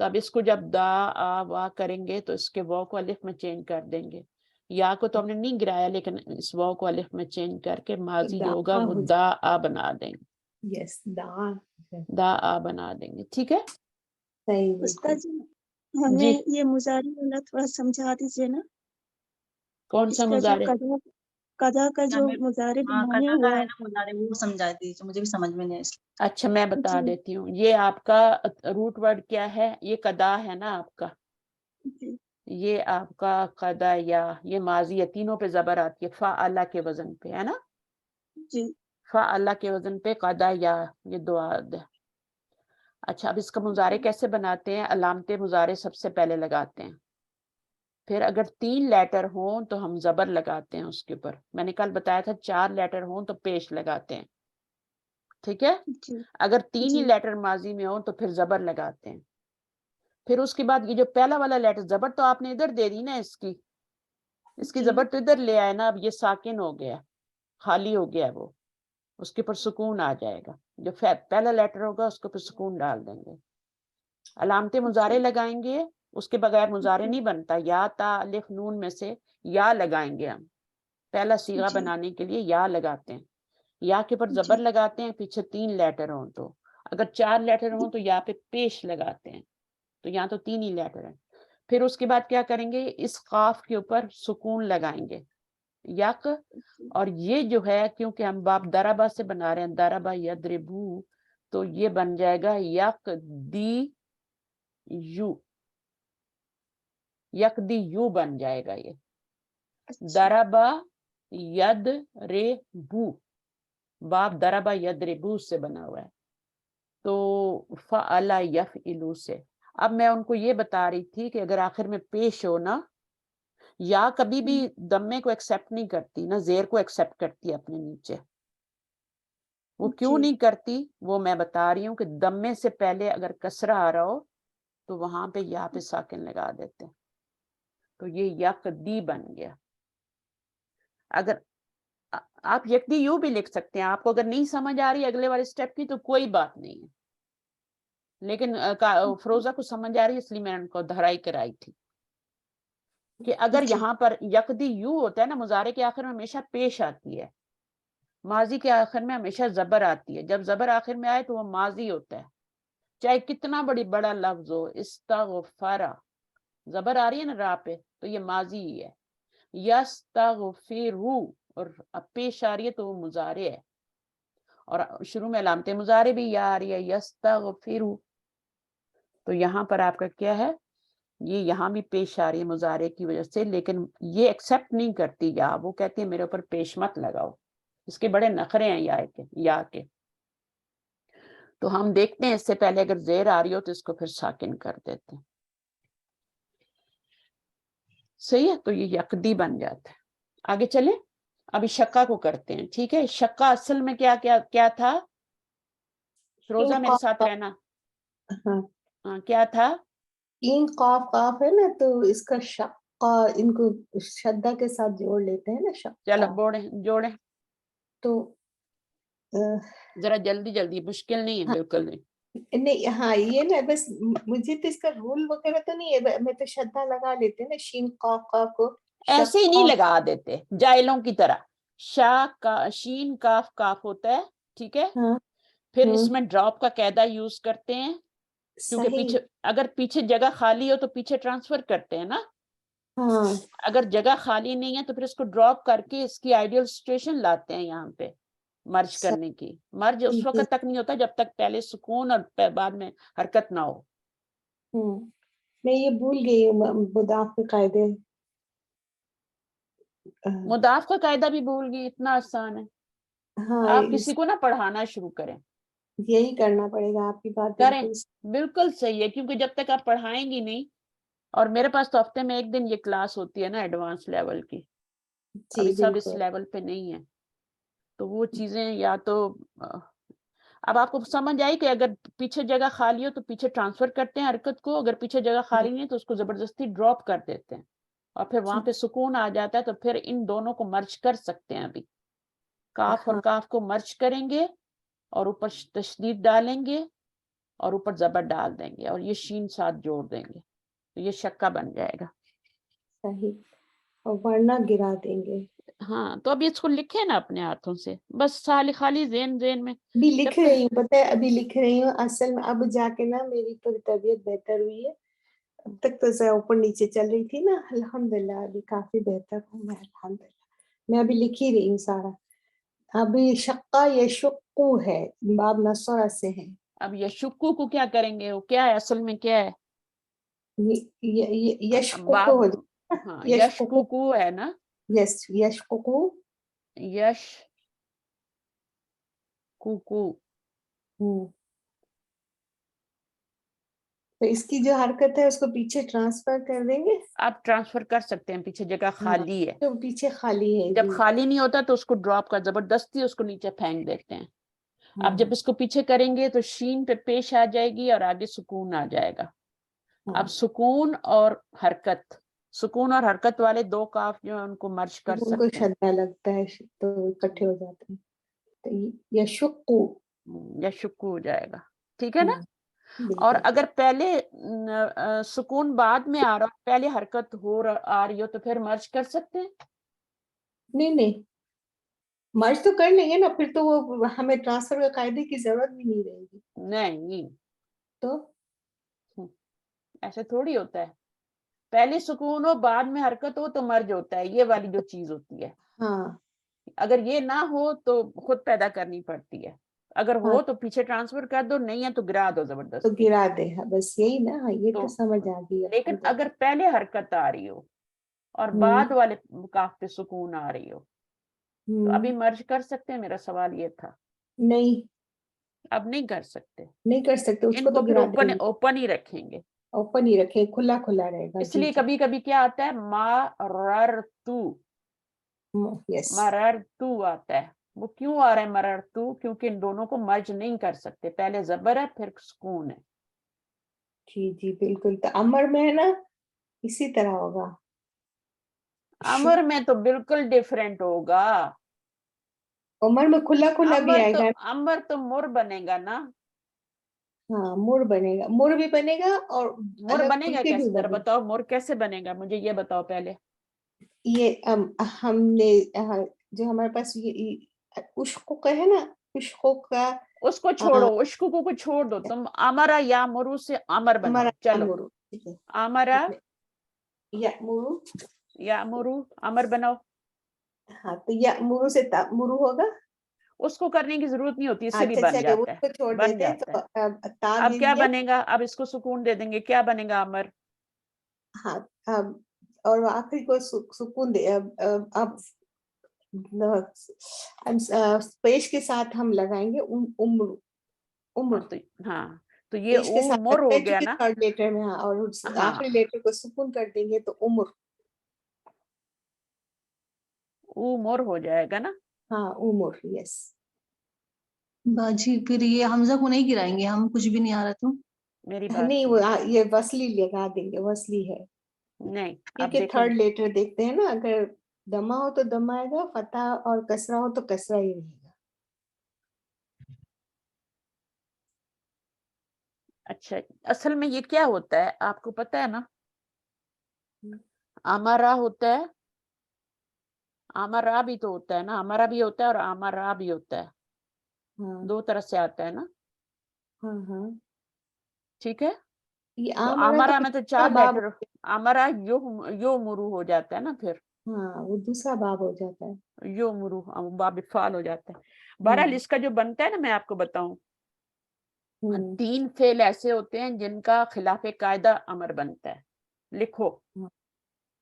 तो अब इसको जब दा आ वा करेंगे तो इसके वाव को अलिफ में चेंज कर देंगे। या को तो हमने नहीं गिराया, लेकिन इस वाव को अलिफ में चेंज करके माजी जो होगा दाआ वो हो दा आ बना देंगे, जाए, यस दाआ, दा आ बना देंगे, ठीक है। सही उस्ताद बिल्कुल। जी हमें जी, ये मुजारी वाला थोड़ा समझा दीजिए ना, कौन सा इसका जो मुजारे? कदा का जो हमें मुजारे हाँ बनाए कदा वो का है ना मुजारे, वो समझा दीजिए, मुझे भी समझ में नहीं आया इसलिए। अच्छा, मैं बता जी देती हूँ, ये आपका रूट वर्ड क्या है, ये कदा है ना आपका, जी ये आपका कदा या, ये माजी है, तीनों पे जबर आती है, फा अला के वजन पे है ना, जी फा अला के वजन पे कदा या, ये दो आद है। اچھا اب اس کا مضارع کیسے بناتے ہیں؟ علامت مضارع سب سے پہلے لگاتے ہیں، پھر اگر 3 لیٹر ہوں تو ہم زبر لگاتے ہیں اس کے اوپر. میں نے کل بتایا تھا 4 لیٹر ہوں تو پیش لگاتے ہیں، ٹھیک ہے. جی اگر 3 ہی جی لیٹر ماضی میں ہوں تو پھر زبر لگاتے ہیں. پھر اس کے بعد یہ جو پہلا والا لیٹر زبر تو آپ نے ادھر دے دی نا، اس کی جی زبر تو ادھر لے آئے نا. اب یہ ساکن ہو گیا، خالی ہو گیا، وہ اس کے اوپر سکون آ جائے گا. جو پہلا لیٹر ہوگا اس کے اوپر سکون ڈال دیں گے. علامت مضارع لگائیں گے، اس کے بغیر مضارع نہیں بنتا. یا تا الف نون میں سے یا لگائیں گے ہم، پہلا صیغہ جی بنانے کے لیے یا لگاتے ہیں. یا کے اوپر زبر جی لگاتے ہیں پیچھے 3 لیٹر ہوں تو. اگر 4 لیٹر ہوں تو یا پہ پیش لگاتے ہیں، تو یہاں تو 3 ہی لیٹر ہیں. پھر اس کے بعد کیا کریں گے؟ اس قاف کے اوپر سکون لگائیں گے، یک. اور یہ جو ہے کیونکہ ہم باب دربا سے بنا رہے ہیں، دربا یدربو، تو یہ بن جائے گا یک دی یو، یک دی یو بن جائے گا. یہ اچھا دربا ید رے بو، باب دربا ید رے بو سے بنا ہوا ہے، تو فعلا یفعلو سے. اب میں ان کو یہ بتا رہی تھی کہ اگر آخر میں پیش ہو نا، یا کبھی بھی دمے کو ایکسپٹ نہیں کرتی، نہ زیر کو ایکسپٹ کرتی ہے اپنے نیچے. وہ کیوں جی نہیں کرتی وہ میں بتا رہی ہوں کہ دمے سے پہلے اگر کسرہ آ رہا ہو تو وہاں پہ یا پہ ساکن لگا دیتے ہیں، تو یہ یقدی بن گیا. اگر آپ یکدی یوں بھی لکھ سکتے ہیں، آپ کو اگر نہیں سمجھ آ رہی اگلے والے سٹیپ کی تو کوئی بات نہیں ہے، لیکن فروزہ کو سمجھ آ رہی ہے اس لیے میں نے ان کو دہرائی کرائی تھی کہ اگر جی یہاں پر یکدی یوں ہوتا ہے نا، مضارع کے آخر میں ہمیشہ پیش آتی ہے، ماضی کے آخر میں ہمیشہ زبر آتی ہے. جب زبر آخر میں آئے تو وہ ماضی ہوتا ہے، چاہے کتنا بڑا لفظ ہو. استغفرا زبر آ رہی ہے نا راہ پہ تو یہ ماضی ہی ہے. یستغفرو اور اب پیش آ رہی ہے تو وہ مضارع ہے، اور شروع میں علامت مضارع بھی یا آ رہی ہے یستغفرو. تو یہاں پر آپ کا کیا ہے؟ یہ یہاں بھی پیش آ رہی ہے مضارع کی وجہ سے، لیکن یہ ایکسپٹ نہیں کرتی یا، وہ کہتی ہے میرے اوپر پیش مت لگاؤ. اس کے بڑے نخرے ہیں یا کے. تو ہم دیکھتے ہیں اس سے پہلے اگر زیر آ رہی ہو تو اس کو پھر ساکن کر دیتے ہیں. صحیح ہے، تو یہ یقدی بن جاتا ہے. آگے چلیں، ابھی شکا کو کرتے ہیں. ٹھیک ہے، شکا اصل میں کیا تھا؟ روزہ میرے ساتھ رہنا. ہاں ہاں کیا تھا؟ تین قاف قاف ہے نا، تو اس کا شقا ان کو شدہ کے ساتھ جوڑ لیتے ہیں نا، چلو شقا. جوڑیں تو ذرا جلدی، مشکل نہیں ہے ہاں بالکل نہیں. نہیں، ہاں یہ نا بس مجھے تو اس کا رول وغیرہ تو نہیں ہے، میں تو شدہ لگا لیتے ہیں نا، شین قاف قاف کو ایسے ہی نہیں شقا. لگا دیتے جاہلوں کی طرح. شین کاف کاف ہوتا ہے، ٹھیک ہے. ہاں پھر ہاں اس میں ڈراپ کا قاعدہ یوز کرتے ہیں، کیونکہ صحیح. اگر پیچھے جگہ خالی ہو تو پیچھے ٹرانسفر کرتے ہیں نا. ہاں اگر جگہ خالی نہیں ہے تو پھر اس کو ڈراپ کر کے اس کی آئیڈیل سچویشن لاتے ہیں یہاں پہ مرج کرنے کی. مرج اس صحیح. وقت تک نہیں ہوتا جب تک پہلے سکون اور بعد میں حرکت نہ ہو. میں یہ بھول گئی ہوں مضاف کے قاعدے. مضاف کا قاعدہ بھی بھول گئی، اتنا آسان ہے. ہاں آپ کسی کو نہ پڑھانا شروع کریں. یہی کرنا پڑے گا، آپ کی بات کریں، بالکل. بالکل صحیح ہے، کیونکہ جب تک آپ پڑھائیں گی نہیں. اور میرے پاس تو ہفتے میں ایک دن یہ کلاس ہوتی ہے نا ایڈوانس لیول کی، جی ابھی سب اس بالکل. لیول پہ نہیں ہے. تو وہ چیزیں یا تو اب آپ کو سمجھ آئی کہ اگر پیچھے جگہ خالی ہو تو پیچھے ٹرانسفر کرتے ہیں حرکت کو، اگر پیچھے جگہ خالی نہیں تو اس کو زبردستی ڈراپ کر دیتے ہیں، اور پھر وہاں پہ سکون آ جاتا ہے. تو پھر ان دونوں کو مرج کر سکتے ہیں. ابھی کاف اور ہاں کاف کو مرج کریں گے اور اوپر تشدید ڈالیں گے اور اوپر زبر ڈال دیں گے اور یہ شین ساتھ جوڑ دیں گے، تو یہ شکا بن جائے گا. صحیح، اور ورنہ گرا دیں گے. ہاں تو ابھی اس کو لکھے نا اپنے ہاتھوں سے، بس خالی ذہن میں. ابھی جب لکھ تک رہی ہوں، پتہ ہے ابھی لکھ رہی ہوں. اصل میں اب جا کے نا میری تھوڑی طبیعت بہتر ہوئی ہے. اب تک تو ذرا اوپر نیچے چل رہی تھی نا، الحمدللہ ابھی کافی بہتر ہوں میں، الحمدللہ. میں ابھی لکھ ہی رہی ہوں سارا. ابھی شقہ یشقو ہے، باب نصرہ سے ہے. اب یشکو کو کیا کریں گے؟ وہ کیا ہے اصل میں؟ کیا ہے؟ یشقو باب، ہو جائے. ہاں یشقو، یشکو ہے نا. یس یشقو. یش کو تو اس کی جو حرکت ہے اس کو پیچھے ٹرانسفر کر دیں گے. آپ ٹرانسفر کر سکتے ہیں, پیچھے جگہ خالی ہے, تو پیچھے خالی ہے. جب جی. خالی نہیں ہوتا تو اس کو ڈراپ کر زبردستی اس کو نیچے پھینک دیتے ہیں. ہاں. اب جب اس کو پیچھے کریں گے تو شین پہ پیش آ جائے گی اور آگے سکون آ جائے گا. ہاں. اب سکون اور حرکت, سکون اور حرکت والے دو کاف جو ہیں ان کو مرج کر ان کو سکتے ہیں, شدہ لگتا ہے تو اکٹھے ہو جاتے ہیں. تو یشقو. یا شکو ہو جائے گا. ٹھیک ہے نا. بالکل. اور اگر پہلے سکون بعد میں آ رہا پہلے حرکت آ رہی ہو تو پھر مرج کر سکتے ہیں. نہیں مرج تو کر لیں گے نا, پھر تو وہ ہمیں ٹرانسفر کا قاعدے کی ضرورت بھی نہیں رہے گی. نہیں, تو ایسے تھوڑی ہوتا ہے, پہلے سکون ہو بعد میں حرکت ہو تو مرج ہوتا ہے, یہ والی جو چیز ہوتی ہے. ہاں. اگر یہ نہ ہو تو خود پیدا کرنی پڑتی ہے, اگر ہاں ہو تو پیچھے ٹرانسفر کر دو, نہیں ہے تو گرا دو تو زبردستی. گرا دے. بس یہی نا, یہ تو تو سمجھ آ گئی. لیکن اگر پہلے حرکت آ رہی ہو اور بعد والے کاف پہ سکون آ رہی ہو تو ابھی مرج کر سکتے ہیں. میرا سوال یہ تھا. نہیں, اب نہیں کر سکتے, نہیں کر سکتے, اس ان کو کو تو پھر گرا دیں گے. اوپن ہی رکھیں گے. اوپن ہی رکھیں, کھلا کھلا رہے گا. اس لیے کبھی کبھی کیا آتا ہے مررتو, یس. مررتو آتا ہے. وہ کیوں آ رہا ہے مررتو؟ کیونکہ ان دونوں کو مرج نہیں کر سکتے, پہلے زبر ہے پھر سکون ہے. جی بالکل. تو امر میں ہے نا اسی طرح ہوگا. امر میں تو بالکل ڈیفرنٹ ہوگا. عمر میں کھلا کھلا بھی آئے گا. امر تو مر بنے گا نا. ہاں مر بنے گا, مر بھی بنے گا اور مر الگ بنے کھل گا کے بھی کیسے؟ ذرا بنے گا. بتاؤ مر کیسے بنے گا, مجھے یہ بتاؤ پہلے. یہ ہم نے جو ہمارے پاس یہ اشق کا ہے نا, اشق کا, اس کو چھوڑو, اشکو کو چھوڑ دو, تم امرا یا مرو سے امر بناؤ. ہمارا چلو مرو. ٹھیک ہے. امرا یا مرو. یا مرو امر بناؤ. ہاں تو یا مرو سے مرو ہوگا. اس کو کرنے کی ضرورت نہیں ہوتی, اس سے بھی اچھا بن چلے, اس جاتا ہے, کو چھوڑ بن دیتے ہیں. جاتا ہے. تو تا اب دے کیا دیا. بنے گا؟ اب اس کو سکون دے دیں گے, کیا بنے گا امر؟ ہاں, اور آخری کو سکون دے. اب پیش کے ساتھ ہم لگائیں گے عمر. عمر ہاں تو یہ پیش کے ساتھ مر لگتا ہو ہے گیا چونکہ نا. تھرڈ لیٹر میں. اور ہاں آخری لیٹر کو سکون کر دیں گے تو عمر. مر ہو جائے گا نا. ہاں عمر. یس. باجی پھر یہ حمزہ کو نہیں گرائیں گے ہم, کچھ بھی نہیں آ رہا تو. میری بات نہیں, وہ یہ وصلی لگا دیں گے, وصلی ہے. نہیں. اب کیونکہ دیکھیں تھرڈ لیٹر دیکھتے ہیں نا, اگر دمہ ہو تو دمہ آئے گا, فتح اور کسرہ ہو تو کسرہ ہی رہے گا. اچھا, اصل میں یہ کیا ہوتا ہے آپ کو پتا ہے نا؟ امرا ہوتا ہے, امرا بھی تو ہوتا ہے نا, امرا بھی ہوتا ہے اور امرا بھی ہوتا ہے, دو طرح سے آتا ہے نا. ہاں ٹھیک ہے. یہ تو آمرا امرا تو میں تو دوسرا 4 باب. لیٹر, امرا یو مرو ہو جاتا ہے نا, پھر ہاں وہ دوسرا باب ہو جاتا ہے. یو مرو باب فعال ہو جاتا ہے. بہرحال اس کا جو بنتا ہے نا, میں آپ کو بتاؤں, 3 فعل ایسے ہوتے ہیں جن کا خلاف قاعدہ امر بنتا ہے. لکھو,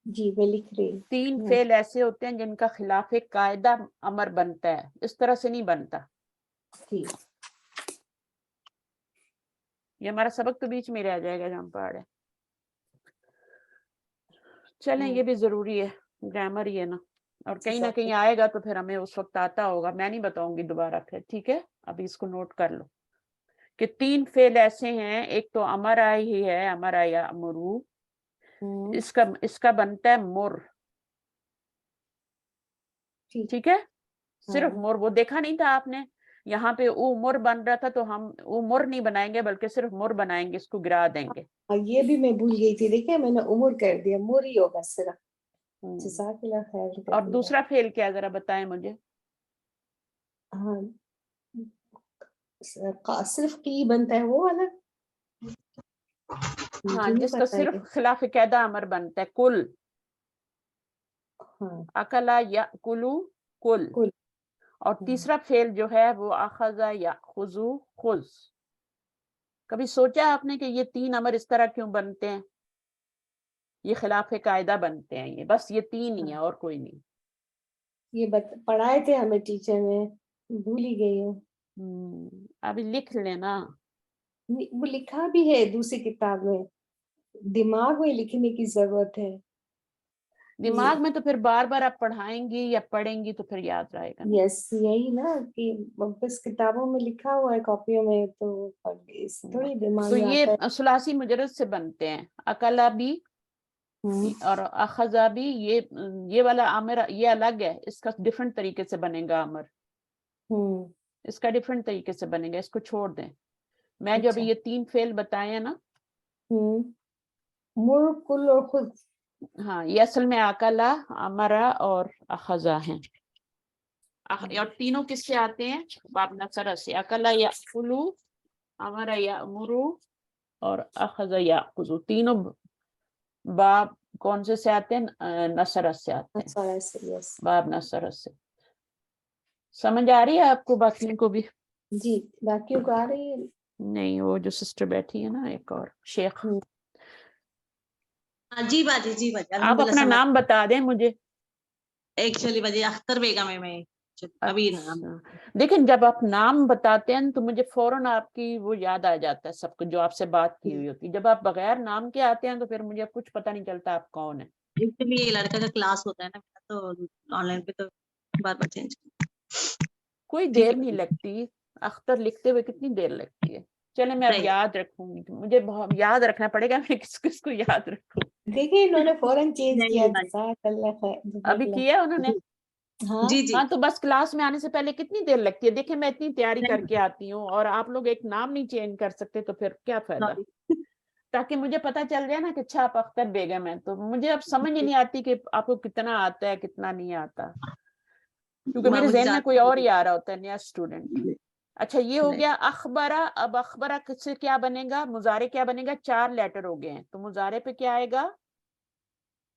جی میں لکھ رہی ہوں. 3 فعل ایسے ہوتے ہیں جن کا خلاف قاعدہ امر بنتا ہے, اس طرح سے نہیں بنتا. یہ ہمارا سبق تو بیچ میں رہ جائے گا جہاں پڑھے. چلیں, یہ بھی ضروری ہے, گرامر ہی ہے نا, اور کہیں نہ کہیں آئے گا تو پھر ہمیں اس وقت آتا ہوگا. میں نہیں بتاؤں گی دوبارہ پھر, ٹھیک ہے. ابھی اس کو نوٹ کر لو کہ 3 فعل ایسے ہیں, ایک تو امرا ہی ہے, امرا یا امرو, اس کا بنتا ہے مر. ٹھیک ہے, صرف مر. وہ دیکھا نہیں تھا آپ نے, یہاں پہ مر بن رہا تھا, تو ہم مر نہیں بنائیں گے بلکہ صرف مر بنائیں گے, اس کو گرا دیں گے. یہ بھی میں بھول گئی تھی, دیکھیں میں نے عمر کر دیا, مر ہی ہوگا صرف. جزاک اللہ خیر. اور دوسرا فعل کیا, ذرا بتائیں مجھے. ہاں صرف کی بنتا ہے وہ والا. ہاں, جس کا صرف خلاف قاعدہ امر بنتا ہے. کل, اکلا یا کلو, کل. اور تیسرا فعل جو ہے وہ اخذا یا خذو, خذ. کبھی سوچا آپ نے کہ یہ 3 امر اس طرح کیوں بنتے ہیں؟ یہ خلاف قاعدہ بنتے ہیں, یہ بس یہ 3 ہی ہیں اور کوئی نہیں. یہ پڑھائے تھے ہمیں ٹیچر نے, بھول ہی گئی ہوں. ابھی لکھ لینا. वो लिखा भी है दूसरी किताब में, दिमाग में लिखने की जरूरत है। दिमाग में तो फिर बार बार आप पढ़ाएंगी या पढ़ेंगी तो फिर याद रहेगा ना। यस, यही ना कि बस किताबों में लिखा हुआ है, कॉपियों में, तो थोड़ी दिमाग तो में ये आता है। सुलासी मुजरद से बनते हैं, अकला भी और अखजा भी। ये वाला आमिर ये अलग है, इसका डिफरेंट तरीके से बनेगा आमिर, इसका डिफरेंट तरीके से बनेगा, इसको छोड़ दें। मैं जो अभी ये 3 फेल बताए हैं ना, मुर, कुल और खुद, हाँ ये असल में अकला, अमरा और अखजा हैं। और तीनों किससे आते हैं? बाब नसर से। अकला याकुलु, अमरा यामुरु और अखजा याखुजु, तीनों बाब कौन से आते हैं? नसर से आते हैं, यस बाब नसर से। समझ आ रही है आपको बाकियों को भी? जी, बाकियों को आ रही है। नहीं, वो जो सिस्टर बैठी है ना एक और शेख, जी बाजी, जी बाजी, आप अल्हम्दुलिल्लाह अपना समझ। नाम बता दें मुझे। एक्चुअली बाजी अख्तर बेगम है मैं, अभी नाम। अच्छा। लेकिन जब आप नाम बताते हैं तो मुझे फौरन आपकी वो याद आ जाता है सब कुछ जो आपसे बात की हुई होती है। जब आप बगैर नाम के आते हैं तो फिर मुझे कुछ पता नहीं चलता आप कौन है। एक्चुअली ये लड़का का क्लास होता है ना मेरा, तो ऑनलाइन पे तो बार बार चेंज। कोई ठीक देर है। नहीं लगती, अख्तर लिखते हुए कितनी देर लगती है। चले मैं अब Right. याद रखूंगी, मुझे बहुत याद रखना पड़ेगा, मैं किस किस को याद रखूं। देखिए इन्होंने फौरन चेंज नहीं, किया। नहीं, जज़ाकल्लाह खैर, अभी जज़ाकल्लाह। किया उन्होंने। हाँ जी जी। हाँ तो बस क्लास में आने से पहले कितनी देर लगती है? देखिए मैं इतनी तैयारी करके आती हूँ और आप लोग एक नाम नहीं चेंज कर सकते तो फिर क्या फायदा? Sorry. ताकि मुझे पता चल जाए ना कि अच्छा आप अख्तर बेगम है। तो मुझे अब समझ ही नहीं आती कि आपको कितना आता है कितना नहीं आता, क्योंकि मेरे मुझे जहन में कोई और ही ज्यादा- आ रहा होता है, नया स्टूडेंट। अच्छा ये हो नहीं। गया अखबरा। अब अखबरा किससे क्या बनेगा? मुजारे क्या बनेगा? 4 लेटर हो गए हैं तो मुजारे पे क्या आएगा?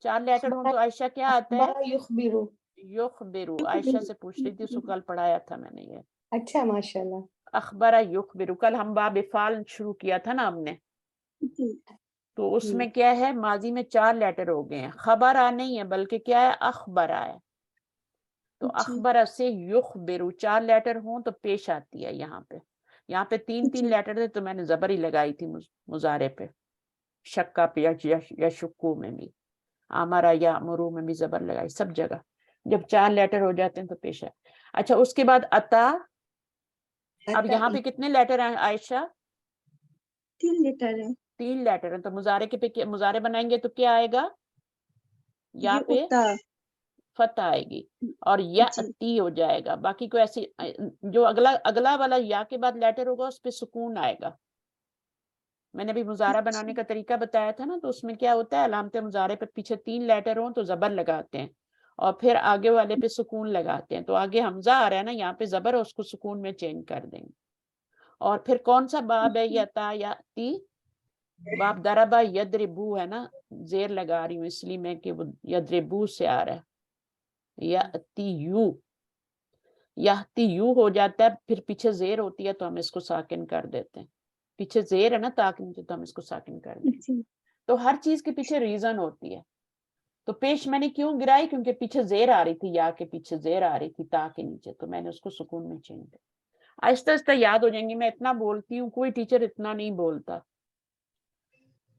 4 लेटर हो तो आयशा क्या आता है? अखबरा युखबिरु। युखबिरु। आयशा से पूछ रही थी, उसको कल पढ़ाया था मैंने ये। अच्छा, माशाल्लाह। अखबरा युखबिरु, कल हम बाब इफाल शुरू किया था ना हमने, तो उसमें क्या है? माजी में 4 लेटर हो गए हैं। खबरा नहीं है बल्कि क्या है? अखबरा है। तो अखबरा से युखबिरु 4 लेटर हों तो पेश आती है यहाँ पे। यहाँ पे 3-3 लेटर थे तो मैंने जबर ही लगाई थी मुजारे पे, शक्का पे या शुक्कू में भी, आमरा या मुरू में भी जबर लगाई, सब जगह। जब 4 लेटर हो जाते हैं तो पेश है। अच्छा उसके बाद अता। अब यहाँ पे कितने लेटर हैं आयशा? 3 लेटर है। 3 लेटर हैं तो मुजारे के पे मुजारे बनाएंगे तो क्या आएगा? ये यहाँ पे उता। फतह आएगी और या ती हो जाएगा। बाकी को ऐसी जो अगला वाला या के बाद लेटर होगा उस पे सुकून आएगा। मैंने भी मुजारा बनाने का तरीका बताया था ना, तो उसमें क्या होता है? अलामत मुजारे पे पीछे 3 लेटर हो तो जबर लगाते हैं और फिर आगे वाले पे सुकून लगाते हैं। तो आगे हमजा आ रहा है ना, यहाँ पे जबर है, उसको सुकून में चेंज कर देंगे। और फिर कौन सा बाब है? यता या ती। बाब दरबा यदरिबू है ना, जेर लगा रही हूँ इसलिए मैं कि वो यदरिबू से आ रहा है। याती यू हो जाता है, फिर पीछे जेर होती है तो हम इसको साकिन कर देते हैं। पीछे जेर है ना ताकि नीचे, तो हम इसको साकिन कर देते हैं। तो हर चीज के पीछे रीजन होती है। तो पेश मैंने क्यों गिराई? क्योंकि पीछे जेर आ रही थी, या के पीछे जेर आ रही थी ता के नीचे, तो मैंने उसको सुकून में चेंज किया। आहिस्ता आहिस्ता याद हो जाएंगे। मैं इतना बोलती हूँ, कोई टीचर इतना नहीं बोलता।